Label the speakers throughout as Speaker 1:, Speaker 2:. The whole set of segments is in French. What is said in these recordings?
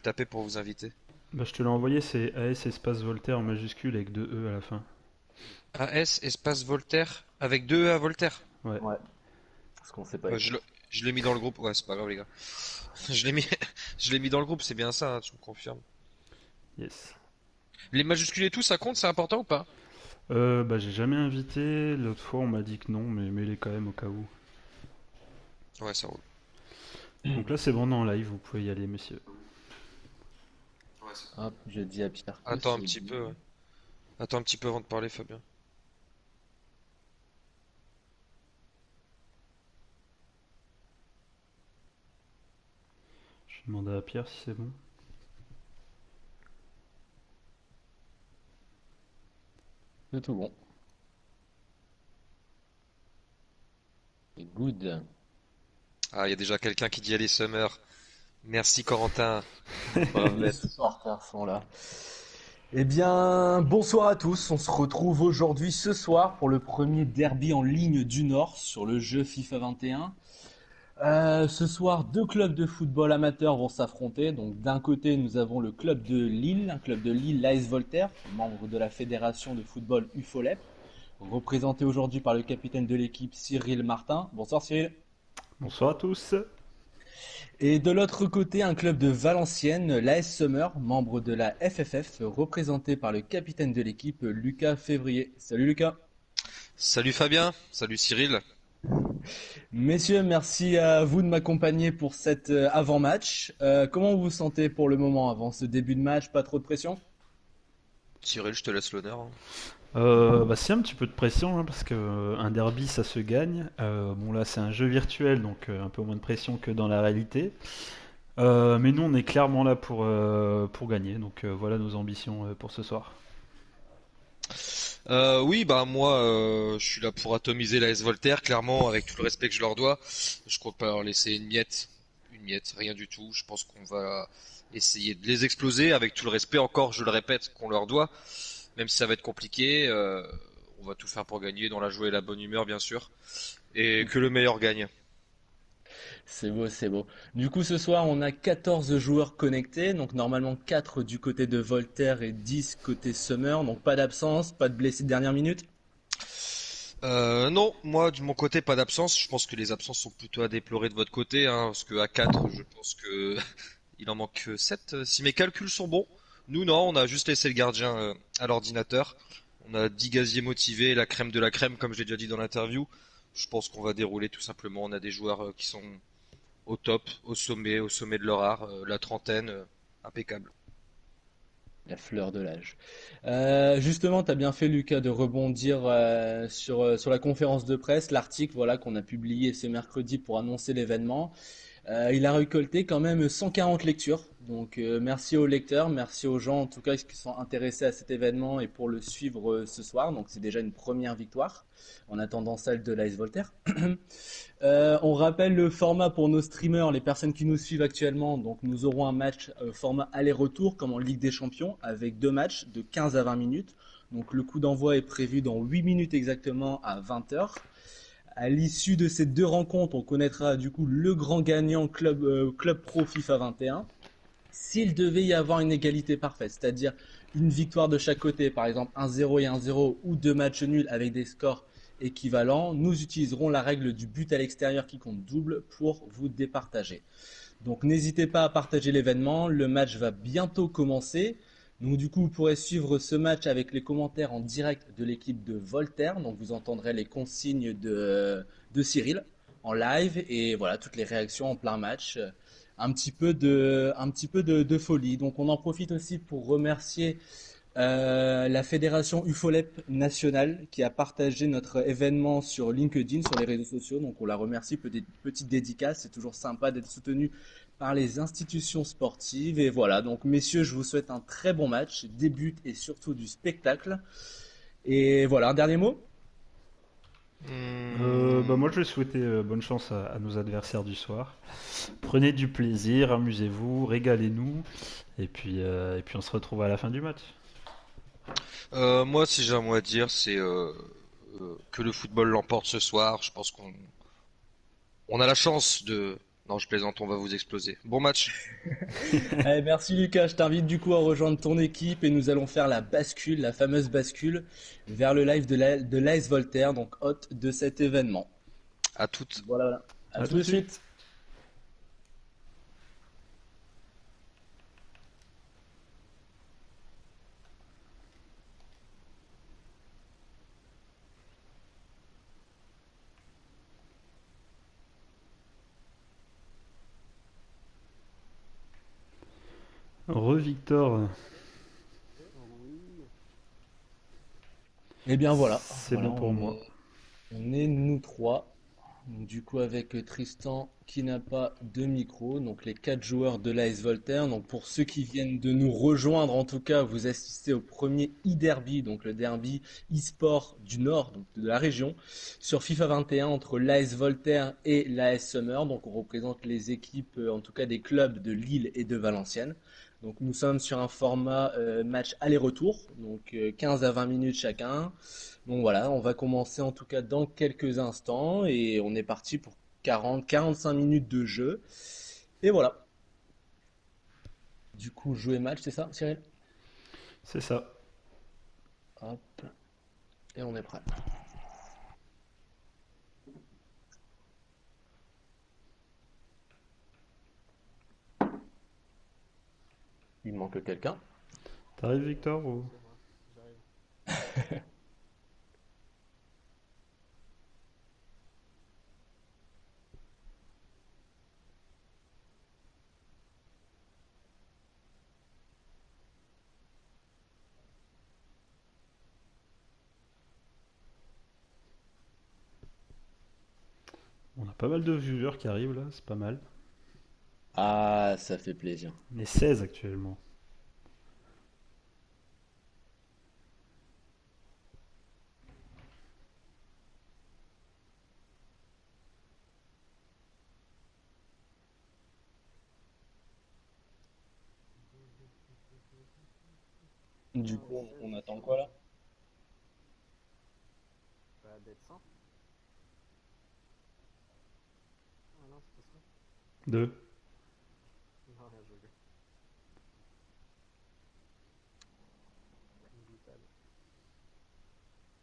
Speaker 1: taper pour vous inviter.
Speaker 2: Bah, je te l'ai envoyé, c'est AS espace Voltaire en majuscule avec deux E à la fin.
Speaker 1: AS espace Voltaire avec deux E à Voltaire.
Speaker 2: Ouais,
Speaker 3: Ouais, parce qu'on s'est pas
Speaker 1: Ouais,
Speaker 3: écrit.
Speaker 1: je l'ai mis dans le groupe. Ouais, c'est pas grave les gars. Je l'ai mis, je l'ai mis dans le groupe. C'est bien ça, hein, tu me confirmes.
Speaker 2: yes.
Speaker 1: Les majuscules et tout, ça compte, c'est important ou pas?
Speaker 2: Bah, j'ai jamais invité, l'autre fois on m'a dit que non, mais mets-les quand même au cas où.
Speaker 1: Ouais, ça roule.
Speaker 2: Donc là c'est bon, en live, vous pouvez y aller, messieurs.
Speaker 3: Hop, je dis à Pierre que
Speaker 1: Attends un
Speaker 3: c'est
Speaker 1: petit
Speaker 3: bon.
Speaker 1: peu. Ouais. Attends un petit peu avant de parler, Fabien.
Speaker 2: Je vais demander à Pierre si c'est bon.
Speaker 3: C'est tout bon. C'est good.
Speaker 1: Ah, il y a déjà quelqu'un qui dit allez Summer. Merci Corentin.
Speaker 3: Les supporters sont là. Eh bien, bonsoir à tous. On se retrouve aujourd'hui ce soir pour le premier derby en ligne du Nord sur le jeu FIFA 21. Ce soir, deux clubs de football amateurs vont s'affronter. Donc, d'un côté, nous avons le club de Lille, un club de Lille, l'AS Voltaire, membre de la fédération de football UFOLEP, représenté aujourd'hui par le capitaine de l'équipe Cyril Martin. Bonsoir Cyril.
Speaker 2: Bonsoir à tous.
Speaker 3: Et de l'autre côté, un club de Valenciennes, l'AS Summer, membre de la FFF, représenté par le capitaine de l'équipe Lucas Février. Salut Lucas.
Speaker 1: Salut Fabien. Salut Cyril.
Speaker 3: Messieurs, merci à vous de m'accompagner pour cet avant-match. Comment vous vous sentez pour le moment avant ce début de match? Pas trop de pression?
Speaker 1: Cyril, je te laisse l'honneur, hein.
Speaker 2: Bah c'est un petit peu de pression hein, parce que un derby ça se gagne. Bon là c'est un jeu virtuel donc un peu moins de pression que dans la réalité. Mais nous on est clairement là pour gagner donc voilà nos ambitions pour ce soir.
Speaker 1: Oui, bah moi, je suis là pour atomiser la S Voltaire, clairement, avec tout le respect que je leur dois. Je compte pas leur laisser une miette, rien du tout. Je pense qu'on va essayer de les exploser avec tout le respect, encore, je le répète, qu'on leur doit, même si ça va être compliqué. On va tout faire pour gagner, dans la joie et la bonne humeur, bien sûr, et que le meilleur gagne.
Speaker 3: C'est beau, c'est beau. Du coup, ce soir, on a 14 joueurs connectés, donc normalement 4 du côté de Voltaire et 10 côté Summer, donc pas d'absence, pas de blessés de dernière minute.
Speaker 1: Non, moi, de mon côté, pas d'absence. Je pense que les absences sont plutôt à déplorer de votre côté, hein, parce que à 4, je pense que il en manque 7 si mes calculs sont bons. Nous, non, on a juste laissé le gardien à l'ordinateur. On a 10 gaziers motivés, la crème de la crème, comme je l'ai déjà dit dans l'interview. Je pense qu'on va dérouler tout simplement. On a des joueurs qui sont au top, au sommet de leur art, la trentaine, impeccable.
Speaker 3: La fleur de l'âge. Justement, tu as bien fait, Lucas, de rebondir sur la conférence de presse, l'article voilà, qu'on a publié ce mercredi pour annoncer l'événement. Il a récolté quand même 140 lectures. Donc merci aux lecteurs, merci aux gens en tout cas qui sont intéressés à cet événement et pour le suivre ce soir. Donc c'est déjà une première victoire en attendant celle de l'Ice Voltaire. On rappelle le format pour nos streamers, les personnes qui nous suivent actuellement. Donc nous aurons un match format aller-retour comme en Ligue des Champions avec deux matchs de 15 à 20 minutes. Donc le coup d'envoi est prévu dans 8 minutes exactement à 20 heures. À l'issue de ces deux rencontres, on connaîtra du coup le grand gagnant Club Pro FIFA 21. S'il devait y avoir une égalité parfaite, c'est-à-dire une victoire de chaque côté, par exemple 1-0 et 1-0 ou deux matchs nuls avec des scores équivalents, nous utiliserons la règle du but à l'extérieur qui compte double pour vous départager. Donc n'hésitez pas à partager l'événement, le match va bientôt commencer. Donc du coup, vous pourrez suivre ce match avec les commentaires en direct de l'équipe de Voltaire. Donc vous entendrez les consignes de Cyril en live et voilà toutes les réactions en plein match. Un petit peu de folie. Donc on en profite aussi pour remercier la fédération UFOLEP nationale qui a partagé notre événement sur LinkedIn, sur les réseaux sociaux. Donc on la remercie, petite dédicace. C'est toujours sympa d'être soutenu par les institutions sportives. Et voilà, donc messieurs, je vous souhaite un très bon match, des buts et surtout du spectacle. Et voilà, un dernier mot.
Speaker 2: Bah
Speaker 1: Hmm.
Speaker 2: moi je vais souhaiter bonne chance à nos adversaires du soir. Prenez du plaisir, amusez-vous, régalez-nous et puis on se retrouve à la fin du match.
Speaker 1: Moi, si j'ai un mot à dire, c'est que le football l'emporte ce soir. Je pense qu'on a la chance de Non, je plaisante, on va vous exploser. Bon match.
Speaker 3: Allez, merci Lucas, je t'invite du coup à rejoindre ton équipe et nous allons faire la bascule, la fameuse bascule vers le live de l'AS Voltaire, donc hôte de cet événement.
Speaker 1: À toutes.
Speaker 3: Voilà, voilà. À
Speaker 2: À
Speaker 3: tout
Speaker 2: tout de
Speaker 3: de suite.
Speaker 2: suite. Re-Victor,
Speaker 3: Et bien voilà,
Speaker 2: c'est
Speaker 3: voilà,
Speaker 2: bon pour moi.
Speaker 3: on est nous trois. Du coup, avec Tristan qui n'a pas de micro, donc les quatre joueurs de l'AS Voltaire. Donc pour ceux qui viennent de nous rejoindre, en tout cas, vous assistez au premier e-derby, donc le derby e-sport du Nord, donc de la région, sur FIFA 21 entre l'AS Voltaire et l'AS Summer. Donc on représente les équipes, en tout cas des clubs de Lille et de Valenciennes. Donc nous sommes sur un format match aller-retour, donc 15 à 20 minutes chacun. Donc voilà, on va commencer en tout cas dans quelques instants et on est parti pour 40-45 minutes de jeu. Et voilà. Du coup, jouer match, c'est ça, Cyril?
Speaker 2: C'est ça.
Speaker 3: Hop, et on est prêt. Il manque quelqu'un.
Speaker 2: T'arrives Victor ou... On a pas mal de viewers qui arrivent là, c'est pas mal.
Speaker 3: Ah, ça fait plaisir.
Speaker 2: On est 16 actuellement.
Speaker 3: Du coup, on attend quoi là?
Speaker 2: Deux.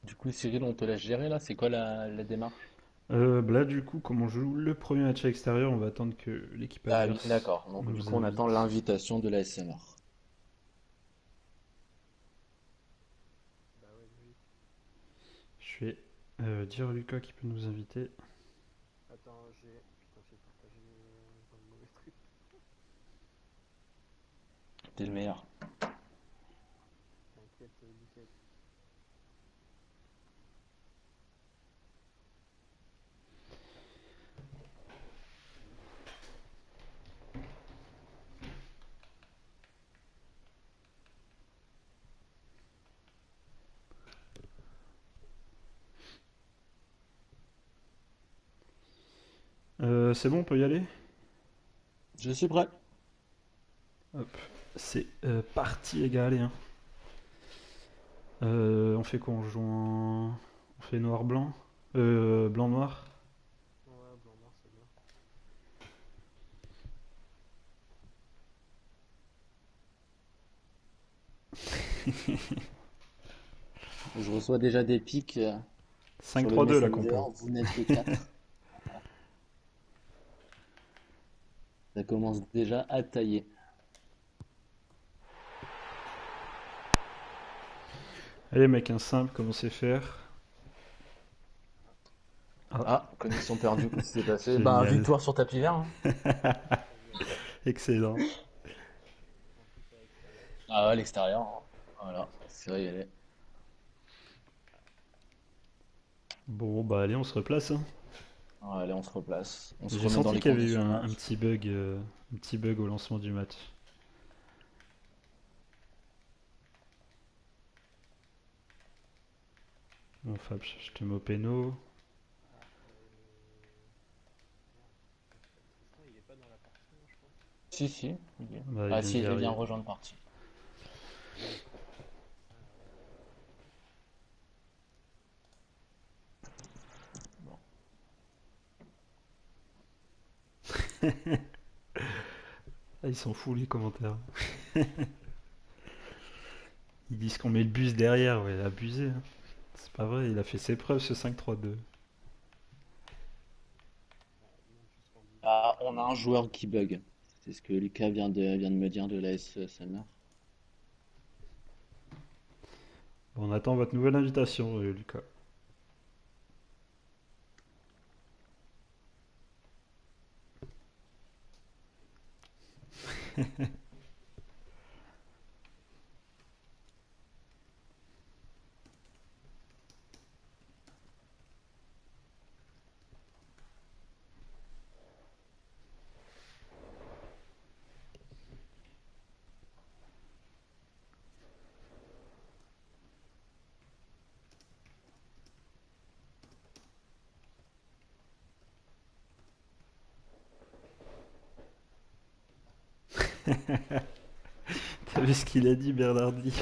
Speaker 3: Du coup, Cyril, on te laisse gérer là. C'est quoi la démarche?
Speaker 2: Là du coup, comme on joue le premier match à l'extérieur, on va attendre que l'équipe
Speaker 3: Ah oui,
Speaker 2: adverse
Speaker 3: d'accord. Donc du
Speaker 2: nous
Speaker 3: coup, on attend
Speaker 2: invite.
Speaker 3: l'invitation de la SMR.
Speaker 2: Je vais dire à Lucas qui peut nous inviter.
Speaker 3: T'es le meilleur.
Speaker 2: C'est bon, on peut y aller?
Speaker 3: Je suis prêt.
Speaker 2: Hop, c'est parti les gars, allez hein. On fait quoi? On fait noir-blanc? Blanc-noir?
Speaker 3: Je reçois déjà des pics sur le
Speaker 2: 5-3-2 la
Speaker 3: Messenger.
Speaker 2: compo.
Speaker 3: Vous n'êtes que 4. Ça commence déjà à tailler.
Speaker 2: Allez mec, un simple, comment c'est faire? Ah,
Speaker 3: Ah, connexion perdue, qu'est-ce qui s'est passé? Bah,
Speaker 2: génial.
Speaker 3: victoire sur tapis vert, hein.
Speaker 2: Excellent.
Speaker 3: Ah, à l'extérieur, hein. Voilà, c'est régalé.
Speaker 2: Bon bah allez, on se replace hein.
Speaker 3: Allez, on se replace. On se
Speaker 2: J'ai
Speaker 3: remet dans
Speaker 2: senti
Speaker 3: les
Speaker 2: qu'il y avait eu
Speaker 3: conditions de
Speaker 2: un
Speaker 3: match.
Speaker 2: petit bug au lancement du match. Bon Fab, je te mets au péno.
Speaker 3: Si, si. Il est-
Speaker 2: Bah, il
Speaker 3: Ah,
Speaker 2: vient
Speaker 3: si,
Speaker 2: d'y
Speaker 3: il vient
Speaker 2: arriver.
Speaker 3: rejoindre partie. Bon.
Speaker 2: Ah, ils sont fous les commentaires. Ils disent qu'on met le bus derrière, ouais, abusé, hein. C'est pas vrai, il a fait ses preuves ce 5-3-2.
Speaker 3: Ah, on a un joueur qui bug. C'est ce que Lucas vient de me dire de l'AS Summer.
Speaker 2: Bon, on attend votre nouvelle invitation, Lucas. T'as vu ce qu'il a dit, Bernardi?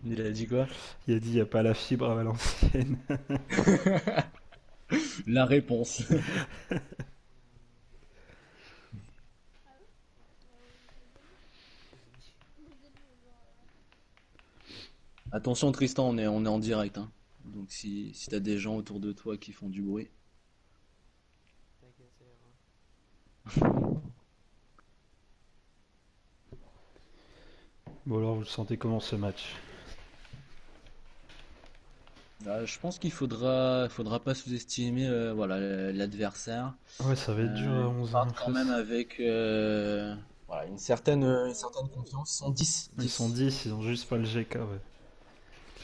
Speaker 3: Il a dit quoi?
Speaker 2: Il a dit, y a pas la fibre à Valenciennes.
Speaker 3: La réponse. Attention Tristan, on est en direct, hein. Donc si t'as des gens autour de toi qui font du bruit.
Speaker 2: Bon, alors, vous le sentez comment ce match?
Speaker 3: Je pense qu'il faudra pas sous-estimer voilà, l'adversaire.
Speaker 2: Ouais, ça va être dur à
Speaker 3: Ils
Speaker 2: 11
Speaker 3: partent
Speaker 2: ans
Speaker 3: quand même
Speaker 2: face.
Speaker 3: avec voilà, une certaine confiance. Ils sont 10.
Speaker 2: Ils sont
Speaker 3: 10.
Speaker 2: 10, ils ont juste pas le GK, ouais.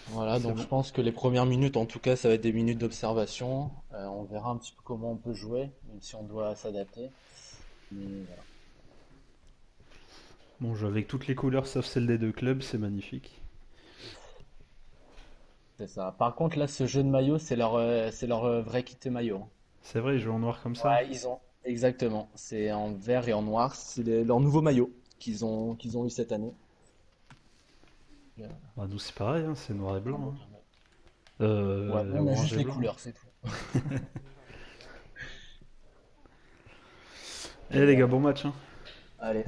Speaker 3: Voilà,
Speaker 2: C'est
Speaker 3: donc je
Speaker 2: bon.
Speaker 3: pense que les premières minutes, en tout cas, ça va être des minutes d'observation. On verra un petit peu comment on peut jouer, même si on doit s'adapter. Mais voilà,
Speaker 2: Bon, on joue avec toutes les couleurs sauf celle des deux clubs, c'est magnifique.
Speaker 3: c'est ça. Par contre, là, ce jeu de maillot, c'est leur vrai kit maillot, hein.
Speaker 2: C'est vrai, ils jouent en noir comme ça?
Speaker 3: Ouais, ils ont. Exactement. C'est en vert et en noir. C'est leur nouveau maillot qu'ils ont eu cette année. Euh,
Speaker 2: Bah, nous, c'est pareil, hein, c'est noir et
Speaker 3: un beau
Speaker 2: blanc,
Speaker 3: carnet.
Speaker 2: hein.
Speaker 3: Ouais, nous, on a
Speaker 2: Orange
Speaker 3: juste
Speaker 2: et
Speaker 3: les
Speaker 2: blanc.
Speaker 3: couleurs, c'est tout.
Speaker 2: Eh
Speaker 3: Mais
Speaker 2: les gars, bon match, hein.
Speaker 3: allez,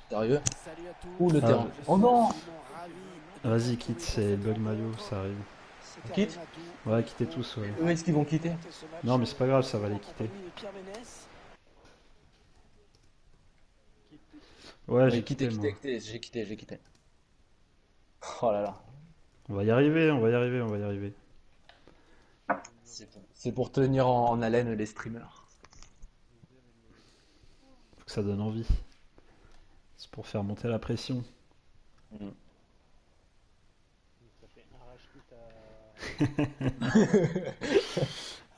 Speaker 3: sérieux?
Speaker 4: Salut à
Speaker 3: Ou le
Speaker 4: tous,
Speaker 2: Ah,
Speaker 3: terrain.
Speaker 4: je
Speaker 3: Oh
Speaker 4: suis
Speaker 3: non!
Speaker 4: absolument ravi de vous
Speaker 2: vas-y, quitte,
Speaker 4: retrouver
Speaker 2: c'est
Speaker 4: cette
Speaker 2: bug
Speaker 4: fois.
Speaker 2: maillot, ça arrive.
Speaker 3: On
Speaker 4: C'est
Speaker 3: quitte?
Speaker 4: Arenadour
Speaker 2: Ouais, quittez
Speaker 4: pour
Speaker 2: tous, ouais.
Speaker 3: Où est-ce qu'ils vont quitter?
Speaker 4: commenter ce
Speaker 2: Non,
Speaker 4: match
Speaker 2: mais c'est pas grave, ça va les
Speaker 4: en
Speaker 2: quitter.
Speaker 4: compagnie de Pierre Ménès.
Speaker 2: Ouais,
Speaker 3: Oui,
Speaker 2: j'ai
Speaker 3: quittez,
Speaker 2: quitté,
Speaker 3: quittez,
Speaker 2: moi.
Speaker 3: quittez, j'ai quitté. Oh là là.
Speaker 2: On va y arriver, on va y arriver, on va y arriver.
Speaker 3: C'est pour tenir en haleine les streamers.
Speaker 2: Faut que ça donne envie. C'est pour faire monter la pression.
Speaker 3: Mm.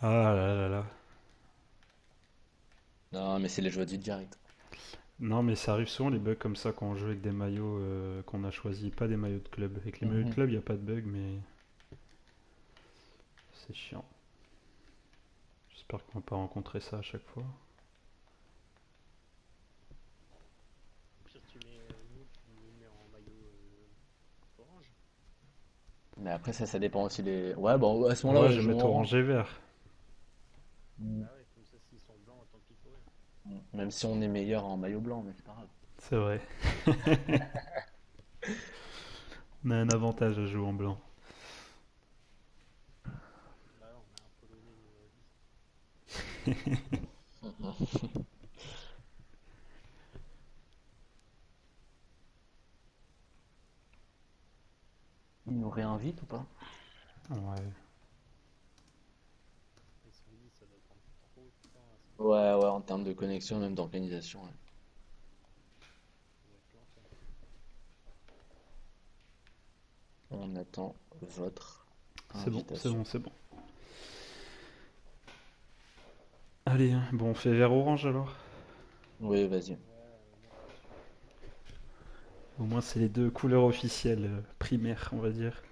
Speaker 2: Ah là là là.
Speaker 3: Non, mais c'est les joies du direct.
Speaker 2: Non, mais ça arrive souvent les bugs comme ça quand on joue avec des maillots qu'on a choisis, pas des maillots de club. Avec les maillots de
Speaker 3: Mhm.
Speaker 2: club, il n'y a pas de bug, mais c'est chiant. J'espère qu'on va pas rencontrer ça à chaque fois.
Speaker 3: Mais après, ça dépend aussi des. Ouais, bon, à ce moment-là,
Speaker 2: Ouais, je
Speaker 3: ouais,
Speaker 2: vais mettre orange et vert.
Speaker 3: Mm. Même si on est meilleur en maillot blanc, mais c'est pas grave.
Speaker 2: C'est vrai. On a un avantage à jouer en blanc.
Speaker 3: Ils nous réinvitent ou pas?
Speaker 2: Ouais.
Speaker 3: Ouais, ouais, en termes de connexion, même d'organisation, ouais. On attend votre
Speaker 2: C'est bon, c'est
Speaker 3: invitation.
Speaker 2: bon, c'est bon. Allez, hein. Bon, on fait vert orange alors.
Speaker 3: Oui, vas-y.
Speaker 2: Au moins, c'est les deux couleurs officielles primaires, on va dire.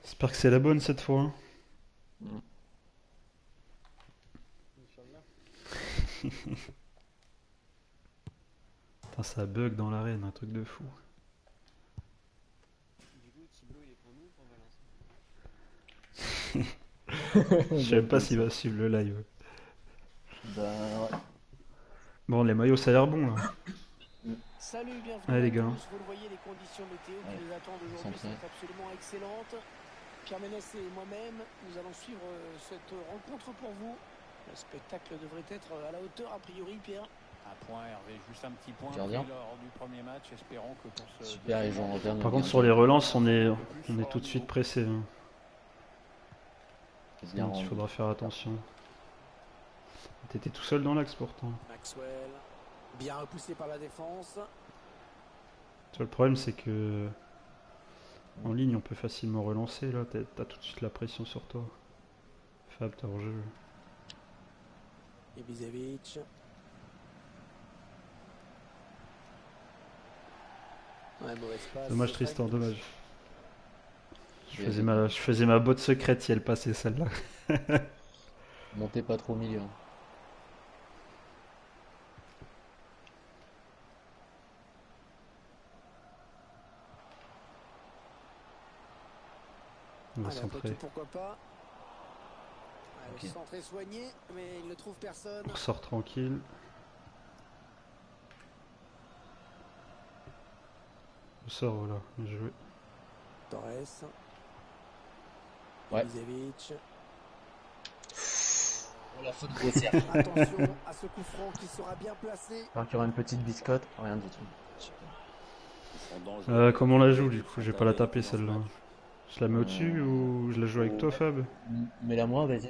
Speaker 2: J'espère que c'est la bonne cette fois, hein.
Speaker 3: Mm.
Speaker 2: Putain, ça bug dans l'arène, un truc de fou. Je sais même pas s'il va suivre le live.
Speaker 3: Bah, ouais.
Speaker 2: Bon, les maillots, ça a l'air bon là.
Speaker 4: Salut, bienvenue
Speaker 2: Allez, les
Speaker 4: à
Speaker 2: gars.
Speaker 4: tous. Vous le voyez, les conditions météo qui
Speaker 3: Ouais.
Speaker 4: nous attendent aujourd'hui
Speaker 3: Centré.
Speaker 4: sont absolument excellentes. Pierre Ménès et moi-même, nous allons suivre cette rencontre pour vous. Le spectacle devrait être à la hauteur, a priori, Pierre.
Speaker 5: Un point, Hervé, juste un petit point
Speaker 3: Gardien.
Speaker 5: pris lors du premier match. Espérons que pour ce
Speaker 3: Super, ils jouent en
Speaker 5: deuxième match,
Speaker 3: interne.
Speaker 2: Par
Speaker 3: le
Speaker 2: contre, sur les
Speaker 3: gardien.
Speaker 2: relances, on est tout de suite pressé. Hein.
Speaker 3: Bien
Speaker 2: Donc il
Speaker 3: rendu.
Speaker 2: faudra faire attention. T'étais tout seul dans l'axe pourtant.
Speaker 4: Maxwell, bien repoussé par la défense.
Speaker 2: Tu vois, le problème, c'est que en ligne, on peut facilement relancer. Là, t'as tout de suite la pression sur toi. Fab, t'as hors-jeu.
Speaker 4: Ibisevic. Ouais, mauvaise passe.
Speaker 2: Dommage, Tristan, dommage. Je
Speaker 3: Bien
Speaker 2: faisais ma botte secrète si elle passait celle-là.
Speaker 3: Montez pas trop au milieu. Hein.
Speaker 2: On va
Speaker 4: Allez, après
Speaker 2: centrer.
Speaker 4: tout, pourquoi pas. Ouais,
Speaker 3: Ok.
Speaker 4: Le centre est soigné, mais il ne trouve personne.
Speaker 2: On ressort tranquille. On sort, voilà. Bien joué.
Speaker 4: Torres.
Speaker 3: Ouais.
Speaker 4: Ibisevic.
Speaker 3: La faute grossière.
Speaker 4: Attention à ce coup franc qui sera bien placé.
Speaker 3: Alors qu'il y aura une petite biscotte. Rien du tout.
Speaker 2: Comment on la joue du coup? J'ai pas la taper celle-là. Je la mets au-dessus ou je la joue avec toi, Fab?
Speaker 3: Mets-la moi, vas-y.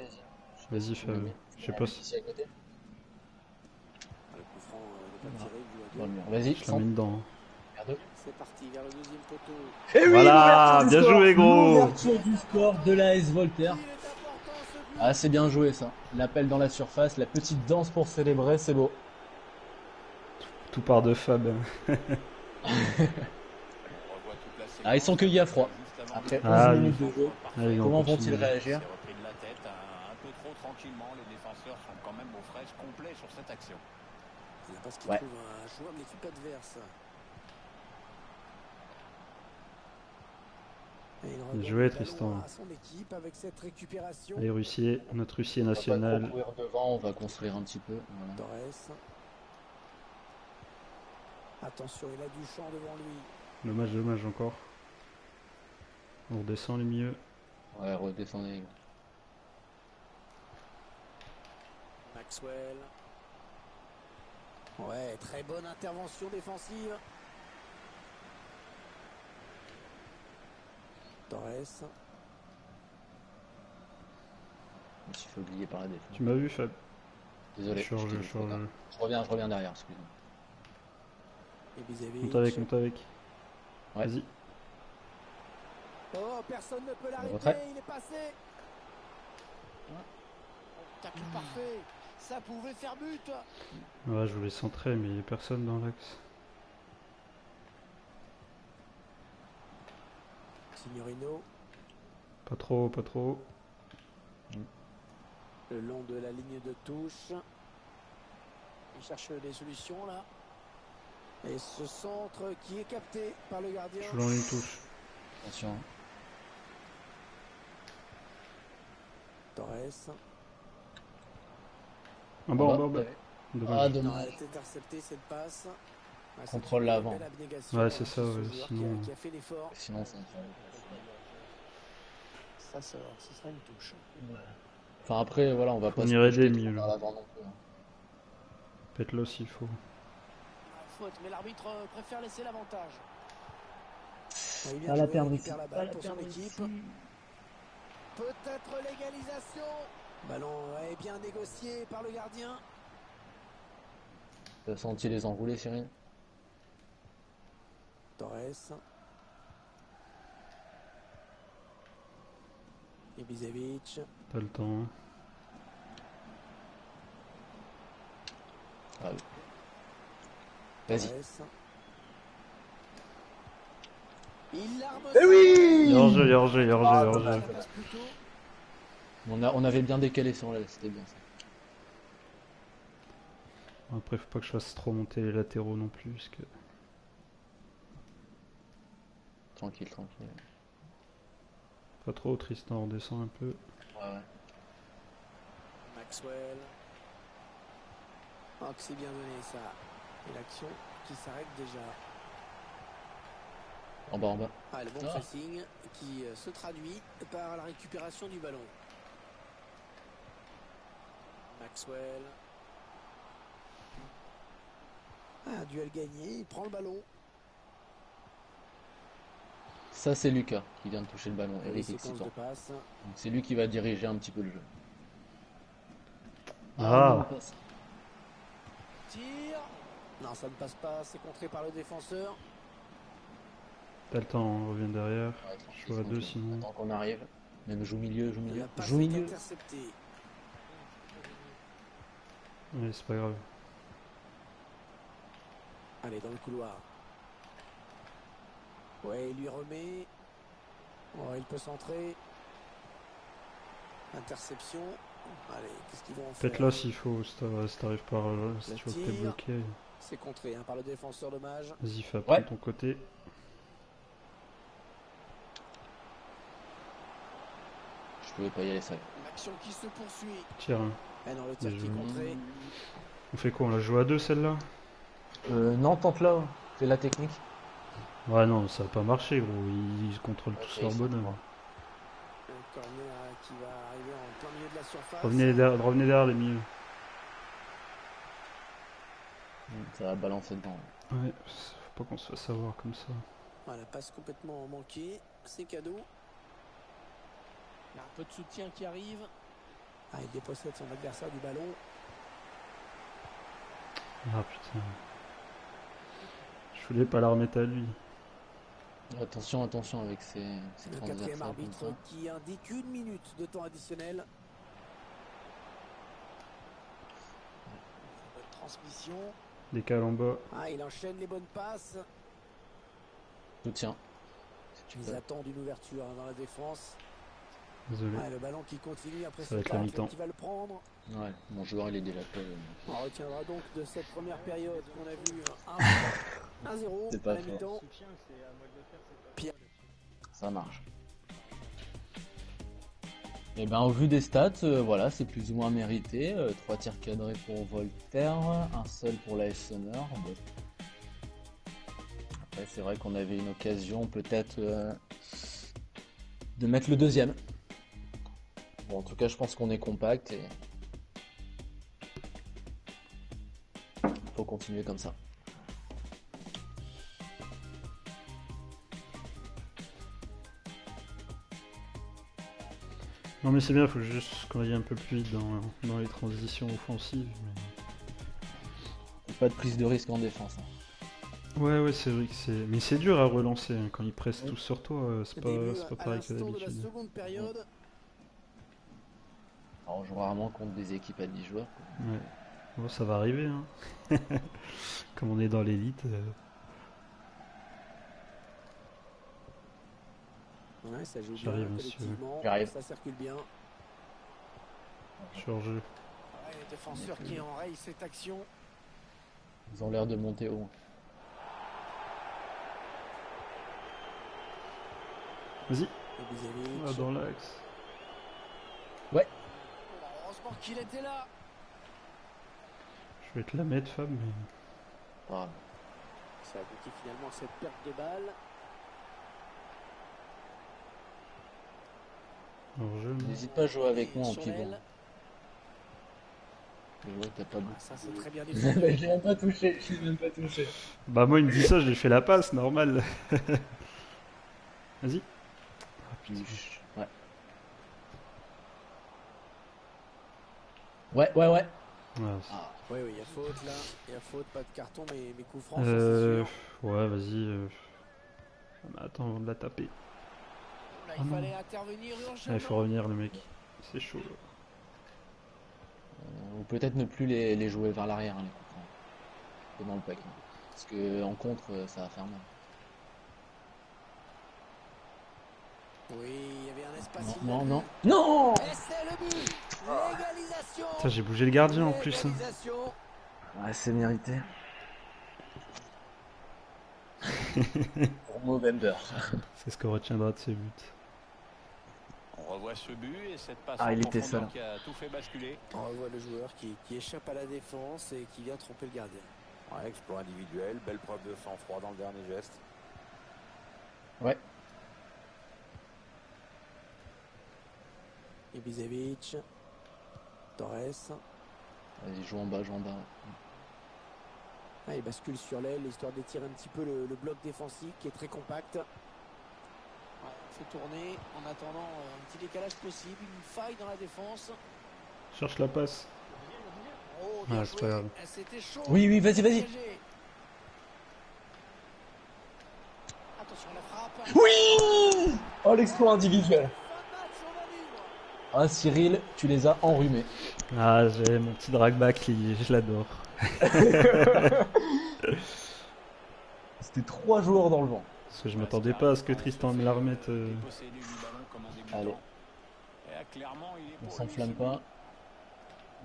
Speaker 2: Vas-y, Fab. Je sais pas si
Speaker 3: Ici à côté.
Speaker 4: Le coup franc n'est pas tiré, il joue à
Speaker 3: Dans le
Speaker 4: deux.
Speaker 3: mur. Vas-y,
Speaker 2: je la mets dedans. Hein.
Speaker 3: Regarde.
Speaker 4: C'est parti vers le deuxième poteau.
Speaker 3: Et oui,
Speaker 2: Voilà,
Speaker 3: l'ouverture du
Speaker 2: bien
Speaker 3: score.
Speaker 2: joué, gros.
Speaker 3: L'ouverture du score de l'AS Voltaire.
Speaker 4: Il est important ce but.
Speaker 3: Ah, c'est bien joué ça. L'appel dans la surface, la petite danse pour célébrer, c'est beau.
Speaker 2: Tout part de Fab.
Speaker 3: Ah, ils sont cueillis à froid. Après 11
Speaker 2: Ah, oui.
Speaker 3: minutes de jeu,
Speaker 2: Allez, on
Speaker 3: comment
Speaker 2: continue.
Speaker 3: vont-ils réagir?
Speaker 5: C'est repris de la tête un peu trop tranquillement. Les défenseurs sont quand même aux fraises complets sur cette action.
Speaker 4: Il n'y a pas ce qu'il
Speaker 3: Ouais.
Speaker 4: trouve un joueur de l'équipe adverse. Et il
Speaker 2: Bien
Speaker 4: redonne
Speaker 2: joué,
Speaker 4: le ballon
Speaker 2: Tristan.
Speaker 4: à son équipe avec cette récupération.
Speaker 2: Allez, Russier, notre Russier
Speaker 3: On va pas trop
Speaker 2: national.
Speaker 3: courir devant, on va construire un petit peu. Voilà.
Speaker 4: Torres. Attention, il a du champ devant lui.
Speaker 2: Dommage, dommage encore. On redescend les milieux.
Speaker 3: Ouais, redescendez.
Speaker 4: Maxwell. Ouais, très bonne intervention défensive. Torres.
Speaker 3: Je me suis fait oublier par la défense.
Speaker 2: Tu m'as vu, Fab?
Speaker 3: Désolé.
Speaker 2: Je suis hors-jeu,
Speaker 3: j'étais
Speaker 2: je suis hors-jeu.
Speaker 3: Je reviens derrière, excuse-moi.
Speaker 4: Ibisevic.
Speaker 2: Monte avec, monte avec.
Speaker 3: Ouais.
Speaker 2: Vas-y.
Speaker 4: Oh, personne ne peut l'arrêter,
Speaker 3: retrait.
Speaker 4: il est passé. Tacle parfait. Ça pouvait faire but.
Speaker 2: Ouais, je voulais centrer, mais il n'y a personne dans l'axe.
Speaker 4: Signorino,
Speaker 2: Pas trop, pas trop.
Speaker 4: le long de la ligne de touche. Il cherche des solutions là. Et ce centre qui est capté par le gardien.
Speaker 2: Je joue dans une touche.
Speaker 3: Attention.
Speaker 4: Torres.
Speaker 2: En bas, en bas, en bas.
Speaker 3: ouais.
Speaker 2: Dommage.
Speaker 3: Ah,
Speaker 4: Non, elle
Speaker 3: dommage.
Speaker 4: est interceptée cette passe. Ah, c'est
Speaker 3: Contrôle
Speaker 4: une
Speaker 3: l'avant.
Speaker 4: belle abnégation,
Speaker 2: Ouais, c'est ça,
Speaker 4: ce
Speaker 2: ouais,
Speaker 4: joueur
Speaker 2: sinon-
Speaker 4: qui a fait l'effort.
Speaker 3: Sinon, ça.
Speaker 4: Ça sort, ce sera une touche.
Speaker 3: Enfin, après, voilà, on va
Speaker 2: Faut
Speaker 3: pas se
Speaker 2: venir aider
Speaker 3: projeter
Speaker 2: le
Speaker 3: trop
Speaker 2: milieu,
Speaker 3: vers
Speaker 2: là.
Speaker 3: l'avant non plus. Hein.
Speaker 2: Pète-le s'il faut.
Speaker 4: Faute, mais l'arbitre préfère laisser l'avantage. Ah, il vient
Speaker 3: Pas la
Speaker 4: jouer,
Speaker 3: perdre
Speaker 4: il
Speaker 3: ici.
Speaker 4: perd la balle pour son équipe. Peut-être l'égalisation. Ballon est bien négocié par le gardien.
Speaker 3: T'as senti les enroulés, Cyril?
Speaker 4: Torres. Ibisevic.
Speaker 2: T'as le temps. Hein.
Speaker 3: Ah oui. Vas-y.
Speaker 4: Torres. Il l'arme.
Speaker 3: Eh oui
Speaker 2: Hors-jeu, il y a hors-jeu, il y a hors-jeu, il y a hors-jeu.
Speaker 3: dommage. On avait bien décalé sur la, c'était bien ça.
Speaker 2: Après, faut pas que je fasse trop monter les latéraux non plus, parce que...
Speaker 3: Tranquille, tranquille.
Speaker 2: Pas trop, Tristan, on descend un peu.
Speaker 3: Ouais, ouais.
Speaker 4: Maxwell. Oh, que c'est bien donné ça. Et l'action qui s'arrête déjà.
Speaker 3: En bas, en bas.
Speaker 4: Ah, le bon
Speaker 3: Ah.
Speaker 4: pressing qui se traduit par la récupération du ballon. Maxwell. Ah, duel gagné, il prend le ballon.
Speaker 3: Ça, c'est Lucas qui vient de toucher le ballon.
Speaker 4: Et
Speaker 3: Eric
Speaker 4: séquence
Speaker 3: excitant.
Speaker 4: de passe.
Speaker 3: Donc, c'est lui qui va diriger un petit peu le jeu.
Speaker 2: Ah.
Speaker 3: bonne passe.
Speaker 4: Tir. Non, ça ne passe pas, c'est contré par le défenseur.
Speaker 2: T'as le temps, on revient derrière.
Speaker 3: Ouais, tranquille,
Speaker 2: Je joue à deux
Speaker 3: tranquille.
Speaker 2: sinon.
Speaker 3: Attends qu'on arrive. Même joue milieu, joue
Speaker 4: Et
Speaker 3: milieu.
Speaker 4: la passe
Speaker 3: Joue
Speaker 4: est
Speaker 3: milieu.
Speaker 4: interceptée.
Speaker 2: Ouais, c'est pas grave.
Speaker 4: Allez, dans le couloir. Ouais, il lui remet. Oh, il peut centrer. Interception. Allez, qu'est-ce qu'ils vont en faire?
Speaker 2: Peut-être là s'il faut, si t'arrives pas, si
Speaker 4: Le
Speaker 2: tu vois que t'es
Speaker 4: tir.
Speaker 2: bloqué,
Speaker 4: C'est contré hein, par le défenseur, dommage.
Speaker 2: vas-y, fais
Speaker 3: Ouais.
Speaker 2: de ton côté.
Speaker 3: Je pouvais pas y aller seul.
Speaker 4: L'action qui se poursuit.
Speaker 2: Tire.
Speaker 4: Ah non, le tir
Speaker 2: Bien
Speaker 4: qui est
Speaker 2: joué.
Speaker 4: contré.
Speaker 2: On fait quoi? On la joue à deux celle-là?
Speaker 3: Non, tente là. C'est la technique.
Speaker 2: Ouais, non, ça va pas marcher, gros. Ils contrôlent tous
Speaker 3: Ok,
Speaker 2: leur
Speaker 3: c'est
Speaker 2: bonhomme.
Speaker 3: bon.
Speaker 4: Un corner qui va arriver en plein milieu de la surface.
Speaker 2: Revenez derrière les milieux.
Speaker 3: Ça va balancer dedans.
Speaker 2: Ouais, faut pas qu'on se fasse avoir comme ça.
Speaker 4: Voilà, passe complètement manquée. C'est cadeau. Il y a un peu de soutien qui arrive. Ah, il dépossède son adversaire du ballon.
Speaker 2: Ah putain. Je voulais pas la remettre à lui.
Speaker 3: Attention, attention avec ces
Speaker 4: Le
Speaker 3: transversales
Speaker 4: quatrième
Speaker 3: comme
Speaker 4: arbitre
Speaker 3: ça.
Speaker 4: qui indique 1 minute de temps additionnel. Bonne transmission.
Speaker 2: Décale en bas.
Speaker 4: Ah, il enchaîne les bonnes passes.
Speaker 3: Soutien. Si tu
Speaker 4: Ils
Speaker 3: peux.
Speaker 4: attendent une ouverture hein, dans la défense.
Speaker 2: Désolé.
Speaker 4: Ah, le ballon qui continue après
Speaker 2: Ça va
Speaker 4: ce
Speaker 2: être la
Speaker 4: tacle
Speaker 2: mi-temps.
Speaker 4: qui va le prendre.
Speaker 3: Ouais, mon joueur il est déjà peu.
Speaker 4: On retiendra donc de cette première période qu'on a vu 1-0
Speaker 3: C'est pas
Speaker 4: à la
Speaker 3: fort.
Speaker 4: mi-temps. Pierre.
Speaker 3: Ça marche. Et ben au vu des stats, voilà, c'est plus ou moins mérité. 3 tirs cadrés pour Voltaire, un seul pour l'AS Sonor. Bon. Après c'est vrai qu'on avait une occasion peut-être de mettre le deuxième. Bon en tout cas je pense qu'on est compact et faut continuer comme ça.
Speaker 2: Non mais c'est bien, faut juste qu'on aille un peu plus vite dans les transitions offensives.
Speaker 3: Pas de prise de risque en défense. Hein.
Speaker 2: Ouais, c'est vrai que c'est. Mais c'est dur à relancer hein, quand ils pressent tous sur toi, c'est
Speaker 4: Début
Speaker 2: pas
Speaker 4: à
Speaker 2: pareil que
Speaker 4: l'instant de la
Speaker 2: d'habitude.
Speaker 4: seconde période.
Speaker 3: Alors, on joue rarement contre des équipes à 10 joueurs. Quoi.
Speaker 2: Ouais. Bon, ça va arriver, hein. Comme on est dans l'élite.
Speaker 4: Ouais, ça joue bien
Speaker 2: J'arrive, monsieur.
Speaker 4: collectivement.
Speaker 3: J'arrive.
Speaker 4: Ça circule bien.
Speaker 2: Sur jeu.
Speaker 4: Ouais, le défenseur qui enraye cette action.
Speaker 3: Ils ont l'air de monter haut.
Speaker 2: Vas-y.
Speaker 4: Ibisevic.
Speaker 2: Ah, dans l'axe.
Speaker 4: Heureusement qu'il était là.
Speaker 2: Je vais te la mettre, Fab, mais.
Speaker 3: Ah,
Speaker 4: Ça aboutit finalement à cette perte de balle.
Speaker 2: Hors jeu. non.
Speaker 3: n'hésite pas à jouer avec
Speaker 4: Et
Speaker 3: moi en
Speaker 4: sur
Speaker 3: pivot.
Speaker 4: l'aile.
Speaker 3: Je vois que t'as pas beaucoup.
Speaker 4: Ça c'est très bien
Speaker 3: Je
Speaker 4: défendu.
Speaker 3: l'ai même pas touché. Je l'ai même pas touché.
Speaker 2: Bah, moi, il me dit ça, je lui fais la passe, normal. Vas-y. Ah, putain.
Speaker 3: Ouais. Ouais.
Speaker 2: Ouais,
Speaker 3: Ah,
Speaker 4: Oui, il y a faute là. Il y a faute, pas de carton, mais coup franc, ça,
Speaker 2: euh...
Speaker 4: c'est sûr.
Speaker 2: Ouais, vas-y. Ah, mais attends, avant de la taper.
Speaker 4: Là,
Speaker 2: Ah
Speaker 4: il
Speaker 2: non.
Speaker 4: fallait intervenir
Speaker 2: Ah,
Speaker 4: urgemment.
Speaker 2: il faut revenir, le mec. C'est chaud.
Speaker 3: ou peut-être ne plus les jouer vers l'arrière, hein, les coups francs. Que dans le pack. Hein. Parce que en contre, ça va faire mal.
Speaker 4: Oui, il y avait un espace.
Speaker 3: Non,
Speaker 4: il
Speaker 3: non,
Speaker 4: l'a
Speaker 3: non. Non.
Speaker 4: vu. Et c'est le but. L'égalisation.
Speaker 2: Putain, j'ai bougé le gardien en plus. Hein.
Speaker 4: L'égalisation.
Speaker 3: Ouais, c'est mérité. Pour Movember.
Speaker 2: C'est ce qu'on retiendra de ces buts.
Speaker 5: On revoit ce but et cette passe
Speaker 3: Ah,
Speaker 5: en
Speaker 3: il était
Speaker 5: profondeur
Speaker 3: seul.
Speaker 5: qui a tout fait basculer.
Speaker 4: On revoit le joueur qui échappe à la défense et qui vient tromper le gardien.
Speaker 5: Ouais, exploit individuel, belle preuve de sang-froid dans le dernier geste.
Speaker 3: Ouais.
Speaker 4: Ibisevic. Torres.
Speaker 3: Vas-y, joue en bas, joue en bas.
Speaker 4: Ah, il bascule sur l'aile, histoire d'étirer un petit peu le bloc défensif qui est très compact. Ouais, on fait tourner en attendant un petit décalage possible, une faille dans la défense.
Speaker 2: Cherche la passe.
Speaker 4: Oh, bien
Speaker 2: Ah, c'est pas
Speaker 4: joué.
Speaker 2: grave.
Speaker 4: C'était chaud.
Speaker 3: Oui, oui, vas-y, vas-y.
Speaker 4: Dégagé. Attention à la frappe.
Speaker 3: Oui! Oh, l'exploit individuel.
Speaker 4: Fin de match, on va vivre.
Speaker 3: Ah, Cyril, tu les as enrhumés.
Speaker 2: Ah, j'ai mon petit dragback, je l'adore.
Speaker 3: C'était 3 joueurs dans le vent.
Speaker 2: Parce que je m'attendais pas à ce que Tristan me la remette.
Speaker 5: Dépossédé du ballon comme en débutant.
Speaker 3: Allez.
Speaker 5: Et clairement, il est
Speaker 3: On
Speaker 5: pour
Speaker 3: s'enflamme
Speaker 5: lui,
Speaker 3: pas.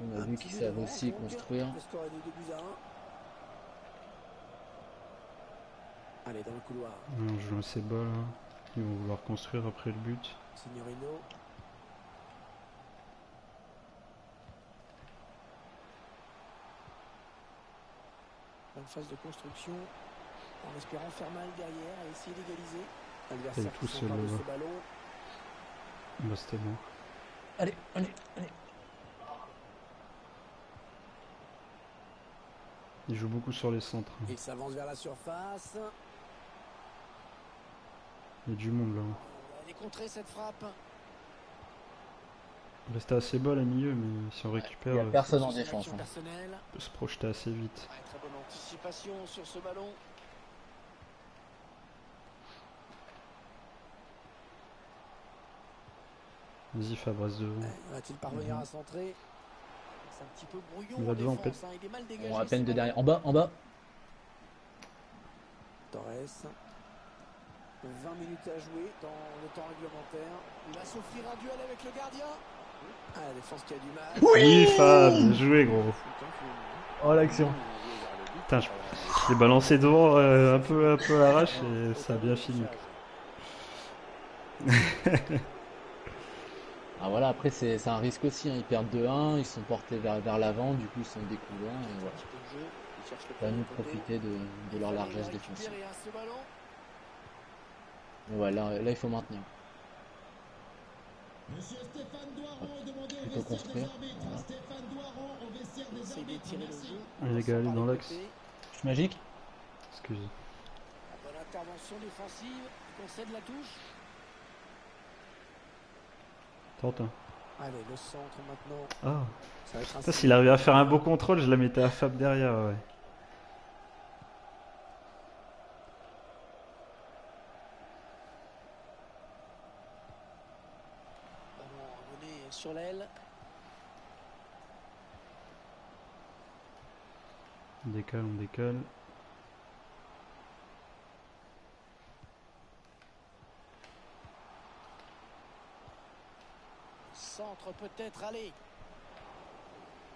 Speaker 3: On a
Speaker 4: Un
Speaker 3: vu
Speaker 4: petit
Speaker 3: qu'ils
Speaker 4: but
Speaker 3: savent
Speaker 4: d'avance,
Speaker 3: aussi
Speaker 4: donc.
Speaker 3: construire.
Speaker 4: Le score est de 2 buts à 1. Allez, dans le couloir.
Speaker 2: On joue assez bas là. Ils vont vouloir construire après le but.
Speaker 4: Signorino. Bonne phase de construction. En espérant faire mal derrière et essayer d'égaliser. L'adversaire
Speaker 2: tout
Speaker 4: qui
Speaker 2: seul,
Speaker 4: s'empare de
Speaker 2: là-bas.
Speaker 4: ce ballon.
Speaker 2: Bah, c'était bon.
Speaker 3: Allez, allez, allez.
Speaker 2: Ils jouent beaucoup sur les centres.
Speaker 4: Il s'avance vers la surface.
Speaker 2: Il y a du monde là.
Speaker 4: Elle est contrée cette frappe.
Speaker 2: Rester assez bas là milieu, mais si on récupère,
Speaker 3: Il y a personne en
Speaker 4: Son
Speaker 3: défense.
Speaker 4: action
Speaker 3: Hein.
Speaker 4: personnelle.
Speaker 2: on peut se projeter assez vite.
Speaker 4: Ouais, très bonne anticipation sur ce ballon.
Speaker 2: Vas-y Fabre, reste devant.
Speaker 4: Va-t-il parvenir à centrer? C'est un petit peu brouillon
Speaker 2: Il va
Speaker 4: en
Speaker 2: devant,
Speaker 4: défense. Il est mal dégagé.
Speaker 3: Bon, à peine
Speaker 4: ce
Speaker 3: de
Speaker 4: ballon.
Speaker 3: derrière. En bas, en bas.
Speaker 4: Torres. 20 minutes à jouer dans le temps réglementaire. Il va s'offrir un duel avec le gardien. Ah, la défense qui a du mal.
Speaker 2: Oui Fab, bien joué gros.
Speaker 3: Oh, l'action.
Speaker 2: Putain, je l'ai balancé devant un peu à l'arrache et ça a bien fini.
Speaker 3: Ah voilà, après c'est un risque aussi. Hein. Ils perdent 2-1, ils sont portés vers l'avant, du coup ils sont découverts. Et voilà. À nous de profiter de leur largesse défensive. Et ouais, là il faut maintenir. On peut construire. Voilà.
Speaker 4: Essaye d'étirer le jeu.
Speaker 2: Allez les gars, allez dans l'axe.
Speaker 3: Touche magique.
Speaker 2: Excusez.
Speaker 4: La bonne intervention défensive. Il concède la touche.
Speaker 2: Tente. Hein.
Speaker 4: Allez, le centre maintenant.
Speaker 2: Ah.
Speaker 4: Ça va être un
Speaker 2: Putain, s'il arrivait à faire un beau contrôle, je la mettais à Fab derrière, ouais.
Speaker 4: ballon remené sur l'aile.
Speaker 2: On décale, on décale.
Speaker 4: Centre peut-être, allez.